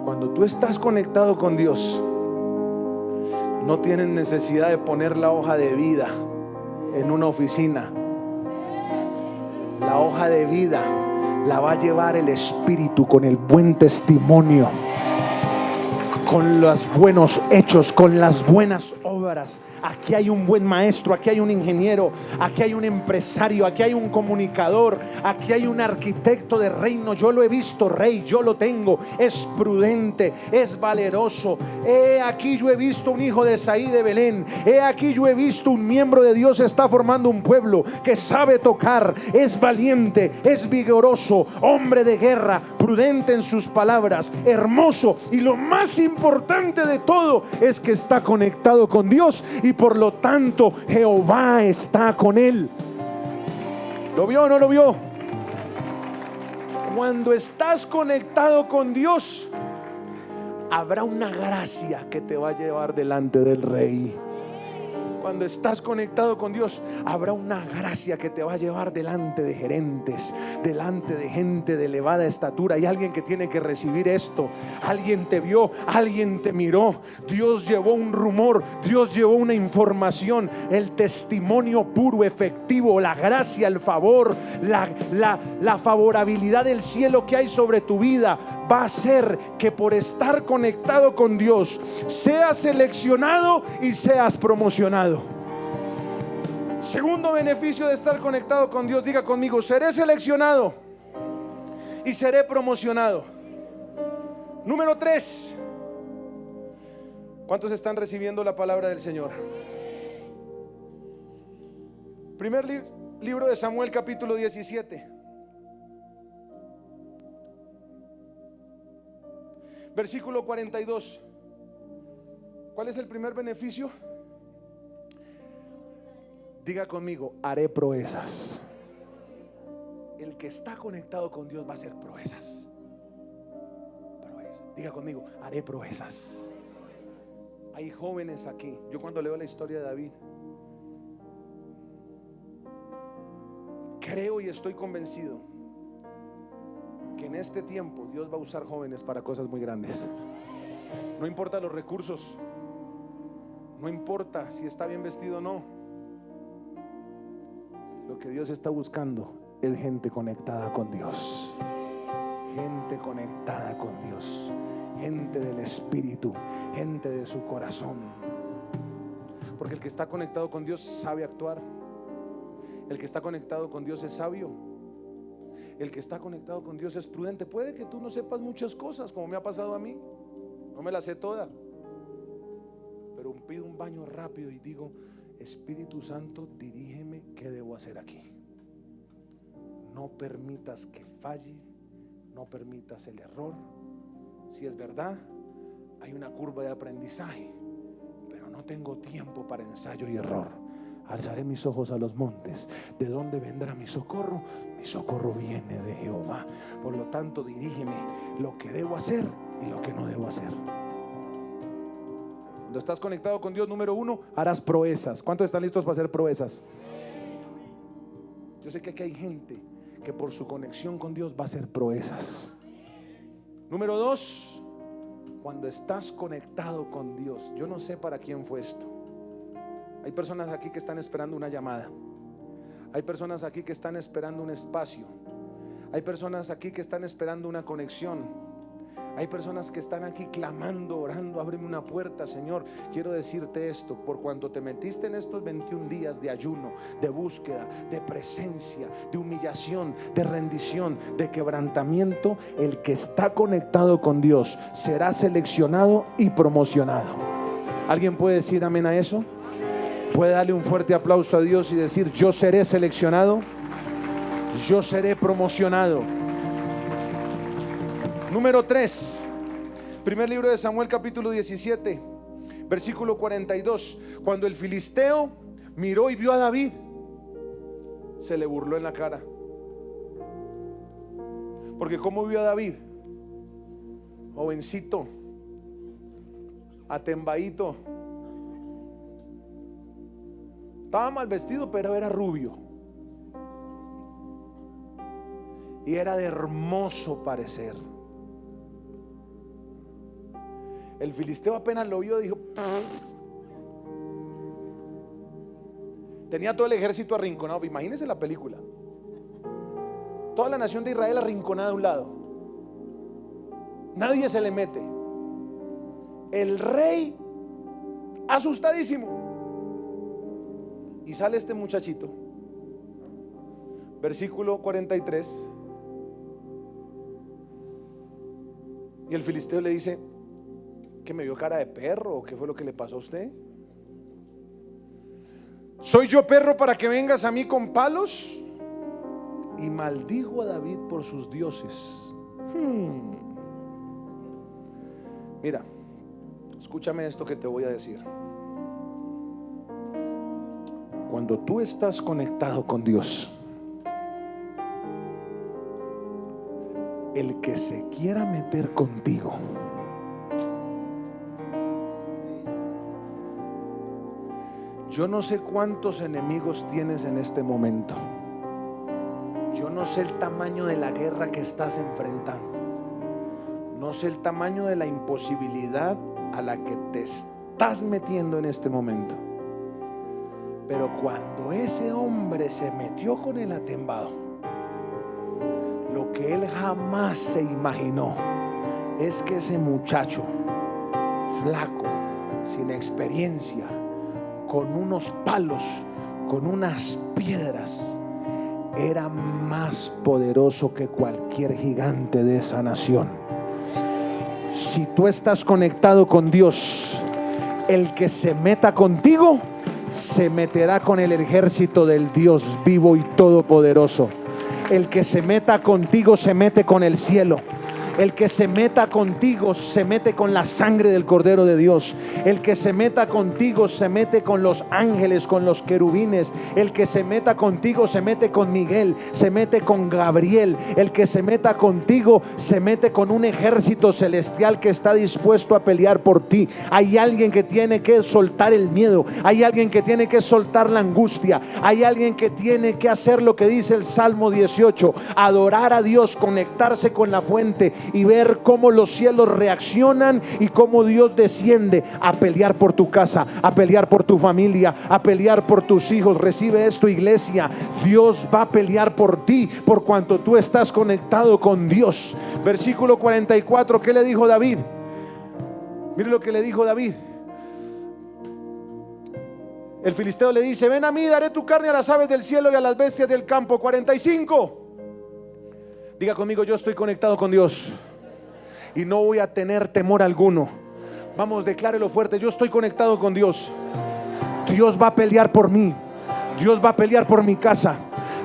Cuando tú estás conectado con Dios, no tienes necesidad de poner la hoja de vida en una oficina. La hoja de vida la va a llevar el Espíritu con el buen testimonio, con los buenos hechos, con las buenas obras. Aquí hay un buen maestro, aquí hay un ingeniero, aquí hay un empresario, aquí hay un comunicador, aquí hay un arquitecto de reino. Yo lo he visto, rey, yo lo tengo. Es prudente, es valeroso. He aquí yo he visto un hijo de Isaí de Belén. He aquí yo he visto un miembro de Dios. Está formando un pueblo que sabe tocar, es valiente, es vigoroso, hombre de guerra, prudente en sus palabras, hermoso. Y lo más importante de todo es que está conectado con Dios y por lo tanto Jehová está con él. ¿Lo vio o no lo vio? Cuando estás conectado con Dios, habrá una gracia que te va a llevar delante del rey. Cuando estás conectado con Dios, habrá una gracia que te va a llevar delante de gerentes, delante de gente de elevada estatura. Hay alguien que tiene que recibir esto. Alguien te vio, alguien te miró. Dios llevó un rumor, Dios llevó una información. El testimonio puro, efectivo, la gracia, el favor, la favorabilidad del cielo que hay sobre tu vida va a hacer que por estar conectado con Dios seas seleccionado y seas promocionado. Segundo beneficio de estar conectado con Dios, diga conmigo: seré seleccionado y seré promocionado. Número 3. ¿Cuántos están recibiendo la palabra del Señor? Primer libro de Samuel, capítulo 17, versículo 42. ¿Cuál es el primer beneficio? Diga conmigo: haré proezas. El que está conectado con Dios va a hacer proezas. Diga conmigo: haré proezas. Hay jóvenes aquí. Yo cuando leo la historia de David, creo y estoy convencido que en este tiempo Dios va a usar jóvenes para cosas muy grandes. No importa los recursos, no importa si está bien vestido o no. Lo que Dios está buscando es gente conectada con Dios. Gente conectada con Dios. Gente del Espíritu, gente de su corazón. Porque el que está conectado con Dios sabe actuar, El que está conectado con Dios es sabio. El que está conectado con Dios es prudente. Puede que tú no sepas muchas cosas, como me ha pasado a mí. No me las sé todas, pero pido un baño rápido y digo: Espíritu Santo, dirígeme qué debo hacer aquí. No permitas que falle, no permitas el error. Si es verdad, hay una curva de aprendizaje, pero no tengo tiempo para ensayo y error. Alzaré mis ojos a los montes. ¿De dónde vendrá mi socorro? Mi socorro viene de Jehová. Por lo tanto, dirígeme lo que debo hacer y lo que no debo hacer. Cuando estás conectado con Dios, número 1, harás proezas. ¿Cuántos están listos para hacer proezas? Yo sé que aquí hay gente que por su conexión con Dios va a hacer proezas. Número 2, cuando estás conectado con Dios, yo no sé para quién fue esto. Hay personas aquí que están esperando una llamada. Hay personas aquí que están esperando un espacio. Hay personas aquí que están esperando una conexión. Hay personas que están aquí clamando, orando: ábreme una puerta, Señor. Quiero decirte esto: por cuanto te metiste en estos 21 días de ayuno, de búsqueda, de presencia, de humillación, de rendición, de quebrantamiento, el que está conectado con Dios será seleccionado y promocionado. ¿Alguien puede decir amén a eso? ¿Puede darle un fuerte aplauso a Dios y decir: yo seré seleccionado, yo seré promocionado? Número 3, primer libro de Samuel, capítulo 17, versículo 42. Cuando el filisteo miró y vio a David, se le burló en la cara. Porque ¿cómo vio a David? Jovencito, atembadito. Estaba mal vestido, pero era rubio y era de hermoso parecer. El filisteo apenas lo vio, dijo: tenía todo el ejército arrinconado. Imagínense la película. Toda la nación de Israel arrinconada a un lado. Nadie se le mete. El rey asustadísimo. Y sale este muchachito. Versículo 43. Y el filisteo le dice: ¿que me vio cara de perro o qué fue lo que le pasó a usted? ¿Soy yo perro para que vengas a mí con palos? Y maldijo a David por sus dioses. Mira, escúchame esto que te voy a decir. Cuando tú estás conectado con Dios, el que se quiera meter contigo, yo no sé cuántos enemigos tienes en este momento. Yo no sé el tamaño de la guerra que estás enfrentando. No sé el tamaño de la imposibilidad a la que te estás metiendo en este momento. Pero cuando ese hombre se metió con el atembado, lo que él jamás se imaginó es que ese muchacho flaco, sin experiencia, con unos palos, con unas piedras, era más poderoso que cualquier gigante de esa nación. Si tú estás conectado con Dios, el que se meta contigo se meterá con el ejército del Dios vivo y todopoderoso. El que se meta contigo se mete con el cielo. El que se meta contigo se mete con la sangre del Cordero de Dios. El que se meta contigo se mete con los ángeles, con los querubines. El que se meta contigo se mete con Miguel, se mete con Gabriel. El que se meta contigo se mete con un ejército celestial que está dispuesto a pelear por ti. Hay alguien que tiene que soltar el miedo. Hay alguien que tiene que soltar la angustia. Hay alguien que tiene que hacer lo que dice el Salmo 18: adorar a Dios, conectarse con la fuente y ver cómo los cielos reaccionan y cómo Dios desciende a pelear por tu casa, a pelear por tu familia, a pelear por tus hijos. Recibe esto, iglesia: Dios va a pelear por ti por cuanto tú estás conectado con Dios. Versículo 44, ¿qué le dijo David? Mire lo que le dijo David: El filisteo le dice: ven a mí, daré tu carne a las aves del cielo y a las bestias del campo. 45. Diga conmigo: yo estoy conectado con Dios y no voy a tener temor alguno. Vamos, declárelo fuerte: yo estoy conectado con Dios. Dios va a pelear por mí. Dios va a pelear por mi casa.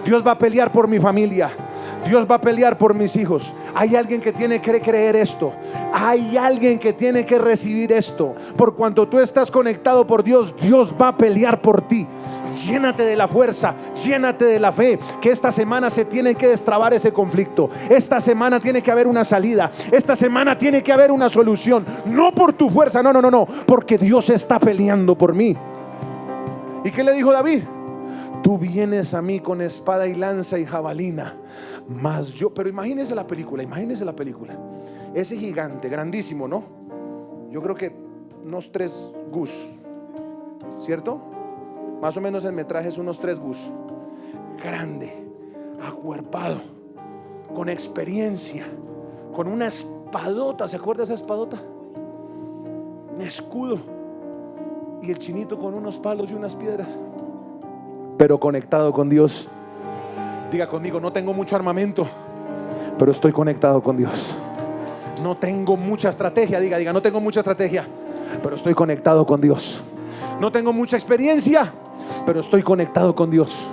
Dios va a pelear por mi familia. Dios va a pelear por mis hijos. Hay alguien que tiene que creer esto. Hay alguien que tiene que recibir esto. Por cuanto tú estás conectado por Dios, Dios va a pelear por ti. Llénate de la fuerza, llénate de la fe, que esta semana se tiene que destrabar ese conflicto. Esta semana tiene que haber una salida. Esta semana tiene que haber una solución. No por tu fuerza, no, porque Dios está peleando por mí. ¿Y qué le dijo David? Tú vienes a mí con espada y lanza y jabalina, mas yo... Pero imagínese la película. Ese gigante, grandísimo, ¿no? Yo creo que unos 3 gus, ¿cierto? Más o menos el metraje es unos 3 gus. Grande, acuerpado, con experiencia, con una espadota. ¿Se acuerda esa espadota? Un escudo. Y el chinito con unos palos y unas piedras, pero conectado con Dios. Diga conmigo: no tengo mucho armamento, pero estoy conectado con Dios. No tengo mucha estrategia. Diga, no tengo mucha estrategia, pero estoy conectado con Dios. No tengo mucha experiencia, pero estoy conectado con Dios.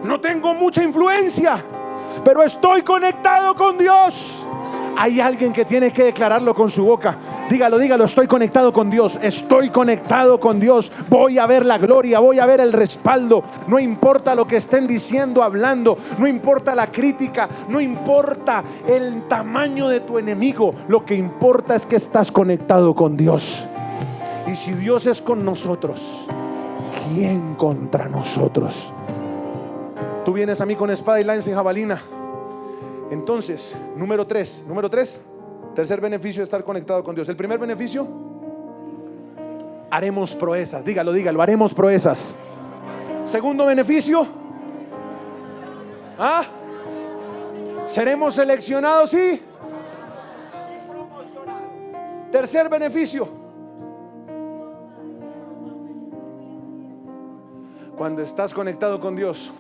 No tengo mucha influencia, pero estoy conectado con Dios. Hay alguien que tiene que declararlo con su boca. Dígalo: estoy conectado con Dios. Estoy conectado con Dios. Voy a ver la gloria, voy a ver el respaldo. No importa lo que estén diciendo, hablando. No importa la crítica. No importa el tamaño de tu enemigo. Lo que importa es que estás conectado con Dios. Y si Dios es con nosotros, ¿quién contra nosotros? Tú vienes a mí con espada y lanza y jabalina. Entonces, número 3, tercer beneficio de estar conectado con Dios. El primer beneficio: haremos proezas. Dígalo, haremos proezas. Segundo beneficio: seremos seleccionados y tercer beneficio: cuando estás conectado con Dios,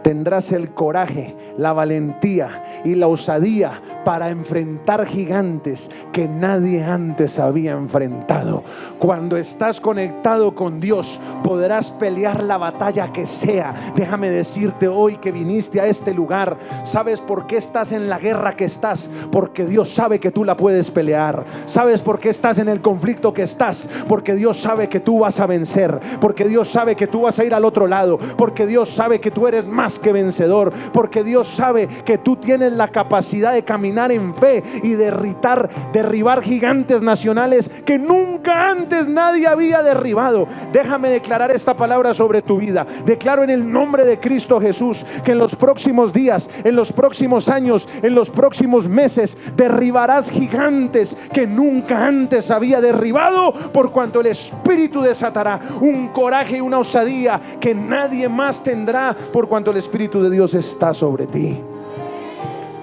tendrás el coraje, la valentía y la osadía para enfrentar gigantes que nadie antes había enfrentado. Cuando estás conectado con Dios, podrás pelear la batalla que sea. Déjame decirte hoy que viniste a este lugar. ¿Sabes por qué estás en la guerra que estás? Porque Dios sabe que tú la puedes pelear. ¿Sabes por qué estás en el conflicto que estás? Porque Dios sabe que tú vas a vencer. Porque Dios sabe que tú vas a ir al otro lado. Porque Dios sabe que tú eres más que vencedor. Porque Dios sabe que tú tienes la capacidad de caminar en fe y derribar gigantes nacionales que nunca antes nadie había derribado. Déjame declarar esta palabra sobre tu vida. Declaro en el nombre de Cristo Jesús que en los próximos días, en los próximos años, en los próximos meses, derribarás gigantes que nunca antes había derribado, por cuanto el Espíritu desatará un coraje y una osadía que nadie más tendrá, por cuanto el Espíritu de Dios está sobre ti.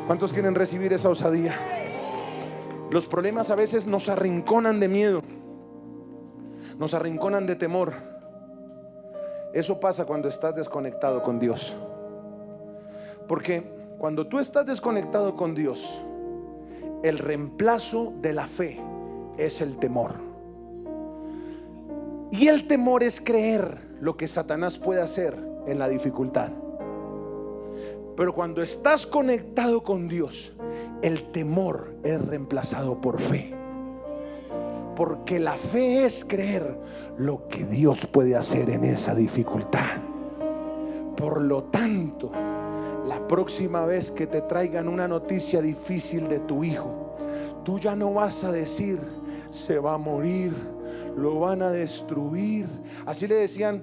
¿Cuántos quieren recibir esa osadía? Los problemas a veces nos arrinconan de miedo, nos arrinconan de temor. Eso pasa cuando estás desconectado con Dios. Porque cuando tú estás desconectado con Dios, el reemplazo de la fe es el temor. Y el temor es creer lo que Satanás puede hacer en la dificultad. Pero cuando estás conectado con Dios, el temor es reemplazado por fe. Porque la fe es creer lo que Dios puede hacer en esa dificultad. Por lo tanto, la próxima vez que te traigan una noticia difícil de tu hijo, tú ya no vas a decir: se va a morir, lo van a destruir. Así le decían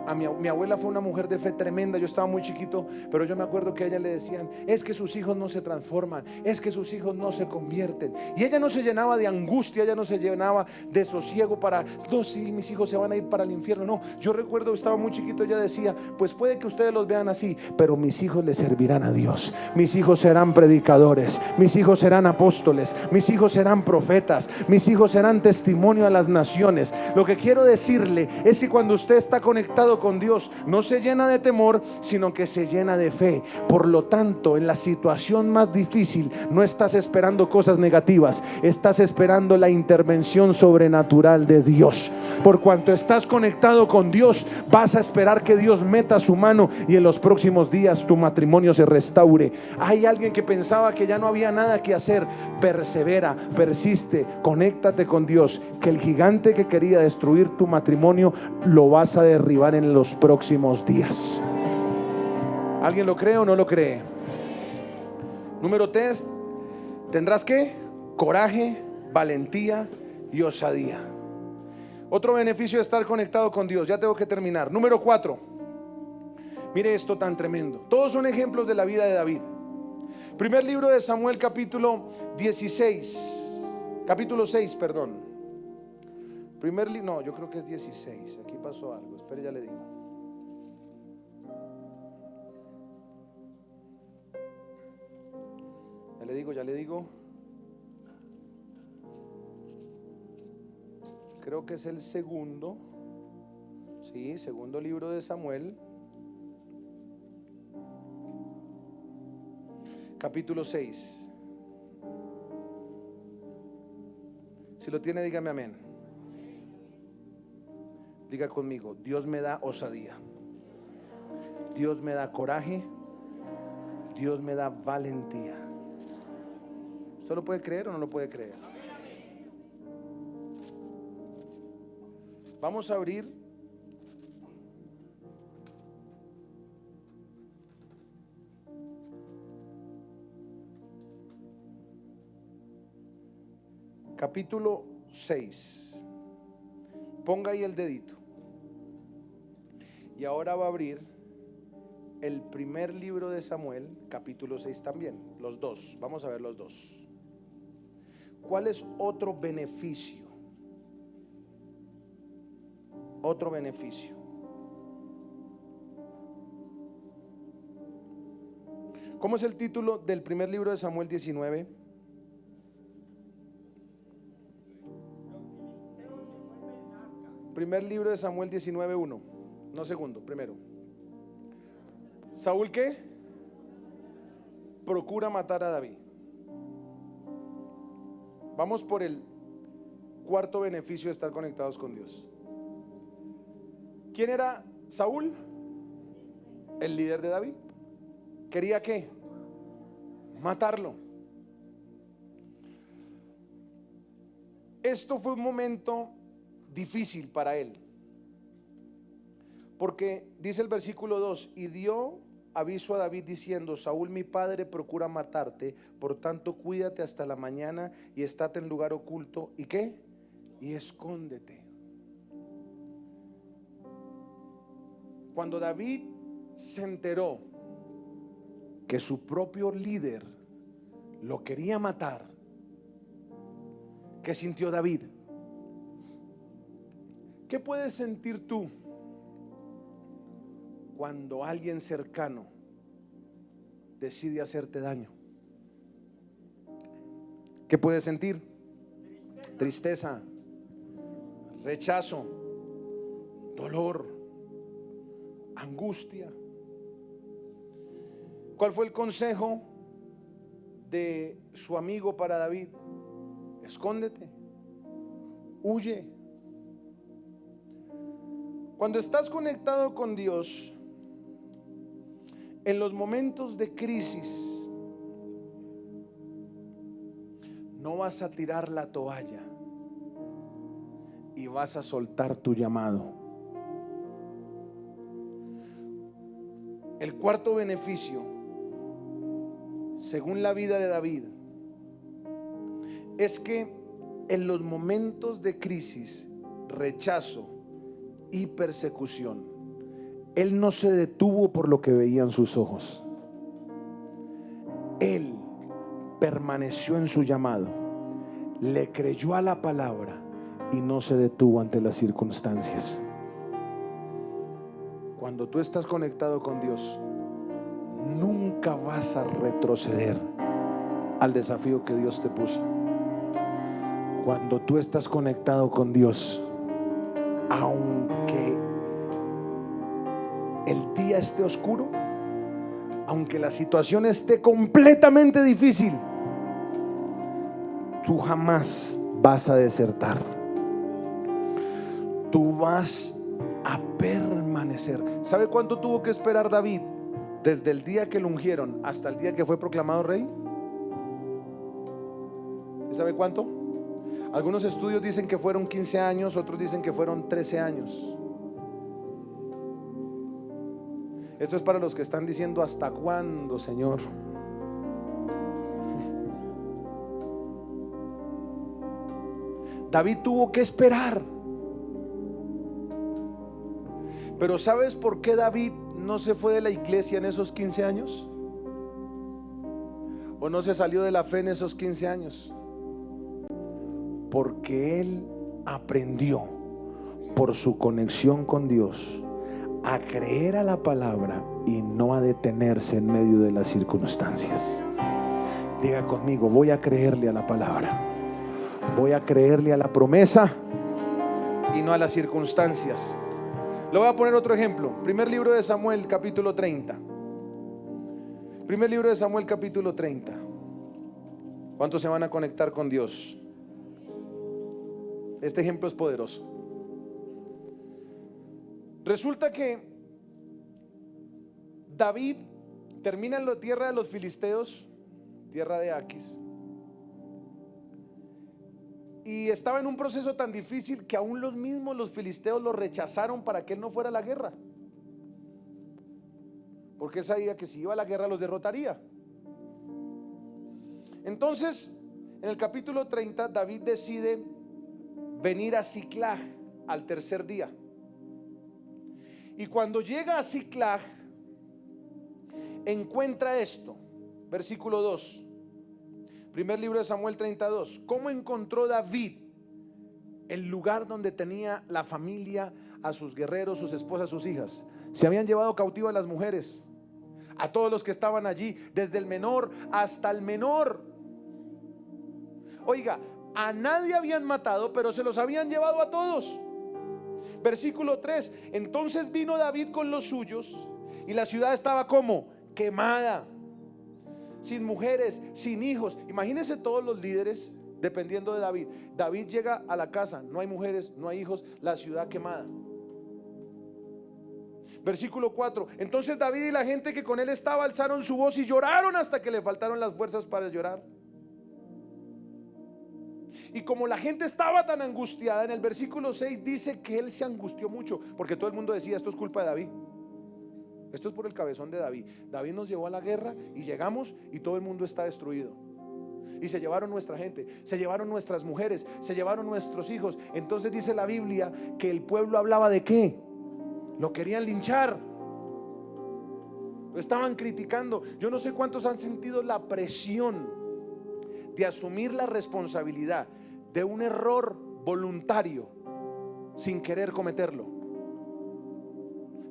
a mi abuela. Fue una mujer de fe tremenda. Yo estaba muy chiquito, pero yo me acuerdo que a ella le decían: es que sus hijos no se transforman, es que sus hijos no se convierten. Y ella no se llenaba de angustia, ella no se llenaba de sosiego para: no, si mis hijos se van a ir para el infierno. No, yo recuerdo, estaba muy chiquito, ella decía: pues puede que ustedes los vean así, pero mis hijos le servirán a Dios. Mis hijos serán predicadores, mis hijos serán apóstoles, mis hijos serán profetas, mis hijos serán testimonio a las naciones. situaciones. Lo que quiero decirle es que cuando usted está conectado con Dios, no se llena de temor, sino que se llena de fe. Por lo tanto, en la situación más difícil no estás esperando cosas negativas, estás esperando la intervención sobrenatural de Dios. Por cuanto estás conectado con Dios, vas a esperar que Dios meta su mano y en los próximos días tu matrimonio se restaure. Hay alguien que pensaba que ya no había nada que hacer. Persevera, persiste, conéctate con Dios, que el gigante que quería destruir tu matrimonio lo vas a derribar en los próximos días. ¿Alguien lo cree o no lo cree? Número 3, tendrás que coraje, valentía y osadía. Otro beneficio de estar conectado con Dios. Ya tengo que terminar. Número 4. Mire esto tan tremendo. Todos son ejemplos de la vida de David. Primer libro de Samuel, capítulo 6, perdón. No, yo creo que es 16. Aquí pasó algo. Espere, ya le digo. Ya le digo. Creo que es el segundo. Sí, segundo libro de Samuel. Capítulo 6. Si lo tiene, dígame amén. Diga conmigo: Dios me da osadía, Dios me da coraje, Dios me da valentía. ¿Usted lo puede creer o no lo puede creer? Vamos a abrir capítulo 6. Ponga ahí el dedito. Y ahora va a abrir el primer libro de Samuel, capítulo 6 también. Los dos, vamos a ver los dos. ¿Cuál es otro beneficio? Otro beneficio. ¿Cómo es el título del primer libro de Samuel 19? Primer libro de Samuel 19:1. No, segundo, primero. ¿Saúl qué? Procura matar a David. Vamos por el cuarto beneficio de estar conectados con Dios. ¿Quién era Saúl? El líder de David. ¿Quería qué? Matarlo. Esto fue un momento difícil para él, porque dice el versículo 2: y dio aviso a David diciendo: Saúl mi padre procura matarte, por tanto cuídate hasta la mañana y estate en lugar oculto. ¿Y qué? Y escóndete. Cuando David se enteró que su propio líder lo quería matar, ¿qué sintió David? ¿Qué puedes sentir tú cuando alguien cercano decide hacerte daño? ¿Qué puedes sentir? Tristeza, rechazo, dolor, angustia. ¿Cuál fue el consejo de su amigo para David? Escóndete, huye. Cuando estás conectado con Dios, en los momentos de crisis, no vas a tirar la toalla y vas a soltar tu llamado. El cuarto beneficio, según la vida de David, es que en los momentos de crisis, rechazo y persecución, él no se detuvo por lo que veían sus ojos. Él permaneció en su llamado, le creyó a la palabra y no se detuvo ante las circunstancias. Cuando tú estás conectado con Dios, nunca vas a retroceder al desafío que Dios te puso. Cuando tú estás conectado con Dios, aunque el día esté oscuro, aunque la situación esté completamente difícil, tú jamás vas a desertar. Tú vas a permanecer. ¿Sabe cuánto tuvo que esperar David desde el día que lo ungieron hasta el día que fue proclamado rey? ¿Sabe cuánto? Algunos estudios dicen que fueron 15 años, otros dicen que fueron 13 años. Esto es para los que están diciendo: ¿hasta cuándo, Señor? David tuvo que esperar. Pero ¿sabes por qué David no se fue de la iglesia en esos 15 años? ¿O no se salió de la fe en esos 15 años? Porque él aprendió, por su conexión con Dios, a creer a la palabra y no a detenerse en medio de las circunstancias. Diga conmigo: voy a creerle a la palabra, voy a creerle a la promesa y no a las circunstancias. Le voy a poner otro ejemplo. Primer libro de Samuel, capítulo 30. Primer libro de Samuel, capítulo 30. ¿Cuántos se van a conectar con Dios? Este ejemplo es poderoso. Resulta que David termina en la tierra de los filisteos, tierra de Aquis, y estaba en un proceso tan difícil que aún los filisteos lo rechazaron para que él no fuera a la guerra, porque él sabía que si iba a la guerra los derrotaría. Entonces, en el capítulo 30, David decide venir a Siclag al tercer día. Y cuando llega a Siclag, encuentra esto, versículo 2. Primer libro de Samuel 32. ¿Cómo encontró David el lugar donde tenía la familia, a sus guerreros, sus esposas, sus hijas? Se habían llevado cautivas a las mujeres, a todos los que estaban allí, desde el menor hasta el menor. Oiga, a nadie habían matado, pero se los habían llevado a todos. Versículo 3. Entonces vino David con los suyos, y la ciudad estaba como quemada, sin mujeres, sin hijos. Imagínense todos los líderes dependiendo de David. David llega a la casa, no hay mujeres, no hay hijos, la ciudad quemada. Versículo 4. Entonces David y la gente que con él estaba alzaron su voz y lloraron hasta que le faltaron las fuerzas para llorar. Y como la gente estaba tan angustiada, en el versículo 6 dice que él se angustió mucho, porque todo el mundo decía: esto es culpa de David, esto es por el cabezón de David. David nos llevó a la guerra y llegamos y todo el mundo está destruido. Y se llevaron nuestra gente, se llevaron nuestras mujeres, se llevaron nuestros hijos. Entonces dice la Biblia que el pueblo hablaba de qué: lo querían linchar, lo estaban criticando. Yo no sé cuántos han sentido la presión de asumir la responsabilidad de un error voluntario sin querer cometerlo.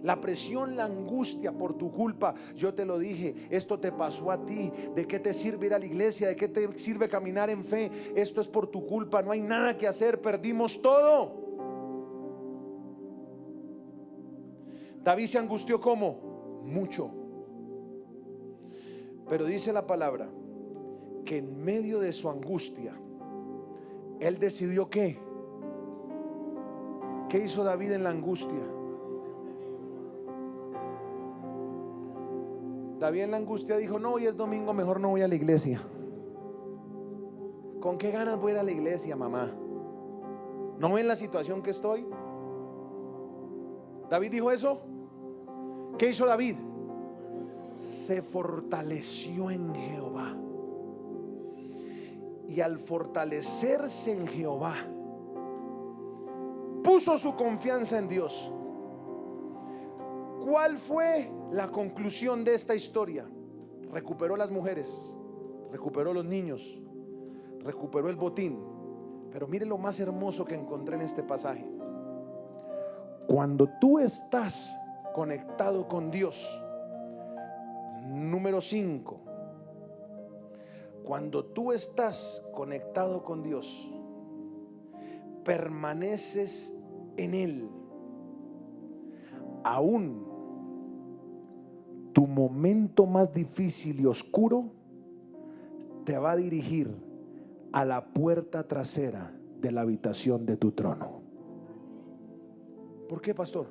La presión, la angustia por tu culpa. Yo te lo dije, esto te pasó a ti. ¿De qué te sirve ir a la iglesia? ¿De qué te sirve caminar en fe? Esto es por tu culpa, no hay nada que hacer, perdimos todo. David se angustió ¿cómo? Mucho. Pero dice la palabra que en medio de su angustia él decidió ¿qué? ¿Qué hizo David en la angustia? David en la angustia dijo: no, hoy es domingo, mejor no voy a la iglesia. ¿Con qué ganas voy a ir a la iglesia, mamá? ¿No ven la situación que estoy? David dijo eso. ¿Qué hizo David? Se fortaleció en Jehová. Y al fortalecerse en Jehová, puso su confianza en Dios. ¿Cuál fue la conclusión de esta historia? Recuperó las mujeres, recuperó los niños, recuperó el botín. Pero mire lo más hermoso que encontré en este pasaje. Cuando tú estás conectado con Dios, número 5, cuando tú estás conectado con Dios, permaneces en Él, aún tu momento más difícil y oscuro te va a dirigir a la puerta trasera de la habitación de tu trono. ¿Por qué, pastor?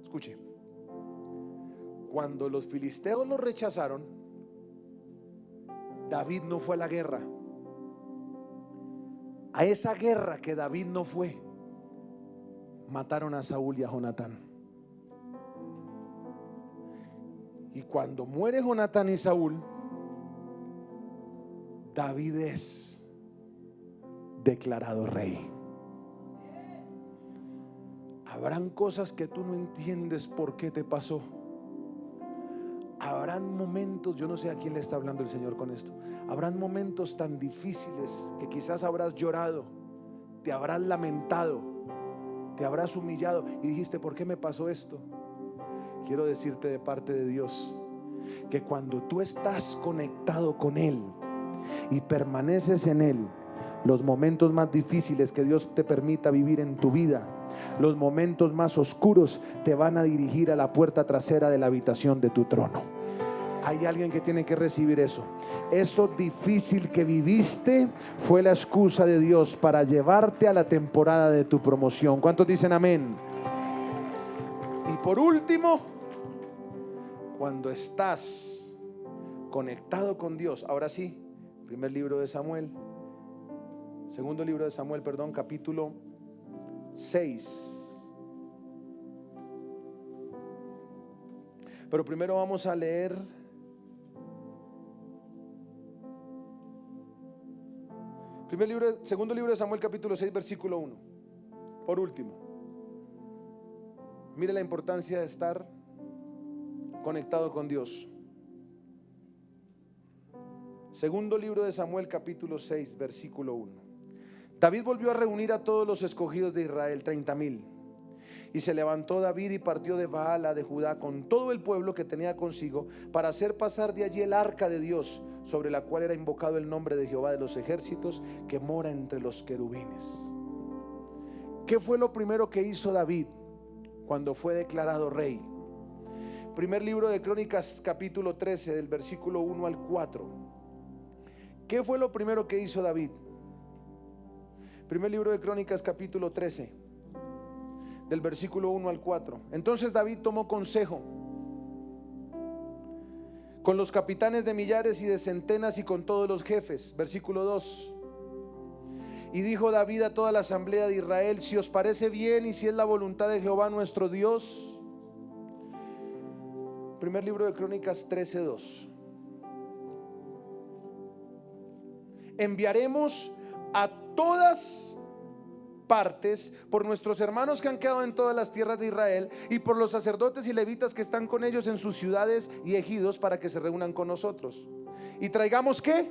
Escuche. Cuando los filisteos lo rechazaron, David no fue a la guerra. A esa guerra que David no fue, mataron a Saúl y a Jonatán. Y cuando muere Jonatán y Saúl, David es declarado rey. Habrán cosas que tú no entiendes por qué te pasó. Habrán momentos, yo no sé a quién le está hablando el Señor con esto. Habrán momentos tan difíciles que quizás habrás llorado, te habrás lamentado, te habrás humillado y dijiste, ¿por qué me pasó esto? Quiero decirte de parte de Dios que cuando tú estás conectado con Él y permaneces en Él, los momentos más difíciles que Dios te permita vivir en tu vida, los momentos más oscuros, te van a dirigir a la puerta trasera de la habitación de tu trono. Hay alguien que tiene que recibir eso. Eso difícil que viviste fue la excusa de Dios para llevarte a la temporada de tu promoción. ¿Cuántos dicen amén? Y por último, cuando estás conectado con Dios, ahora sí, segundo libro de Samuel, capítulo 6. Pero primero vamos a leer segundo libro de Samuel, capítulo 6, versículo 1. Por último, mire la importancia de estar conectado con Dios. Segundo libro de Samuel, capítulo 6, versículo 1. David volvió a reunir a todos los escogidos de Israel, 30,000. Y se levantó David y partió de Baala de Judá con todo el pueblo que tenía consigo para hacer pasar de allí el arca de Dios, sobre la cual era invocado el nombre de Jehová de los ejércitos, que mora entre los querubines. ¿Qué fue lo primero que hizo David cuando fue declarado rey? Primer libro de Crónicas, capítulo 13, del versículo 1 al 4. ¿Qué fue lo primero que hizo David? Primer libro de Crónicas, capítulo 13, del versículo 1 al 4. Entonces David tomó consejo con los capitanes de millares y de centenas y con todos los jefes. Versículo 2. Y dijo David a toda la asamblea de Israel: si os parece bien y si es la voluntad de Jehová nuestro Dios. Primer libro de Crónicas 13:2. Enviaremos a todas partes por nuestros hermanos que han quedado en todas las tierras de Israel y por los sacerdotes y levitas que están con ellos en sus ciudades y ejidos, para que se reúnan con nosotros. Y traigamos ¿qué?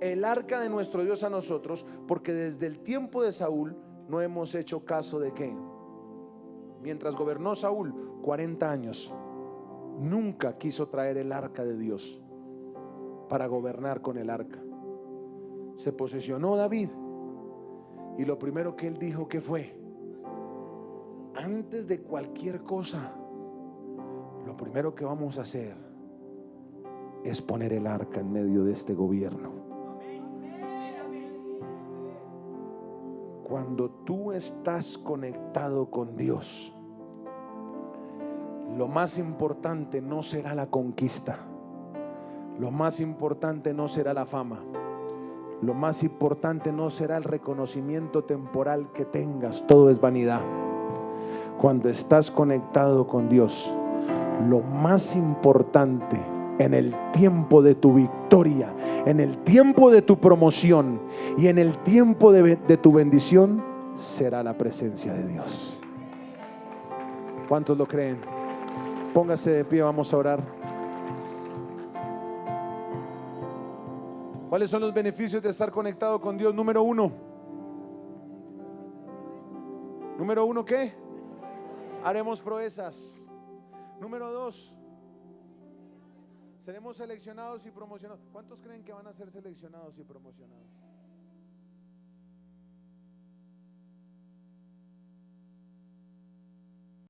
El arca de nuestro Dios a nosotros, porque desde el tiempo de Saúl no hemos hecho caso de ¿qué? Mientras gobernó Saúl 40 años, nunca quiso traer el arca de Dios para gobernar con el arca. Se posesionó David y lo primero que él dijo, ¿qué fue? Antes de cualquier cosa, lo primero que vamos a hacer es poner el arca en medio de este gobierno. Cuando tú estás conectado con Dios, lo más importante no será la conquista, lo más importante no será la fama, lo más importante no será el reconocimiento temporal que tengas. Todo es vanidad. Cuando estás conectado con Dios, lo más importante en el tiempo de tu victoria, en el tiempo de tu promoción y en el tiempo de tu bendición, será la presencia de Dios. ¿Cuántos lo creen? Póngase de pie, vamos a orar. ¿Cuáles son los beneficios de estar conectado con Dios? Número uno, ¿qué? Haremos proezas. Número 2, seremos seleccionados y promocionados. ¿Cuántos creen que van a ser seleccionados y promocionados?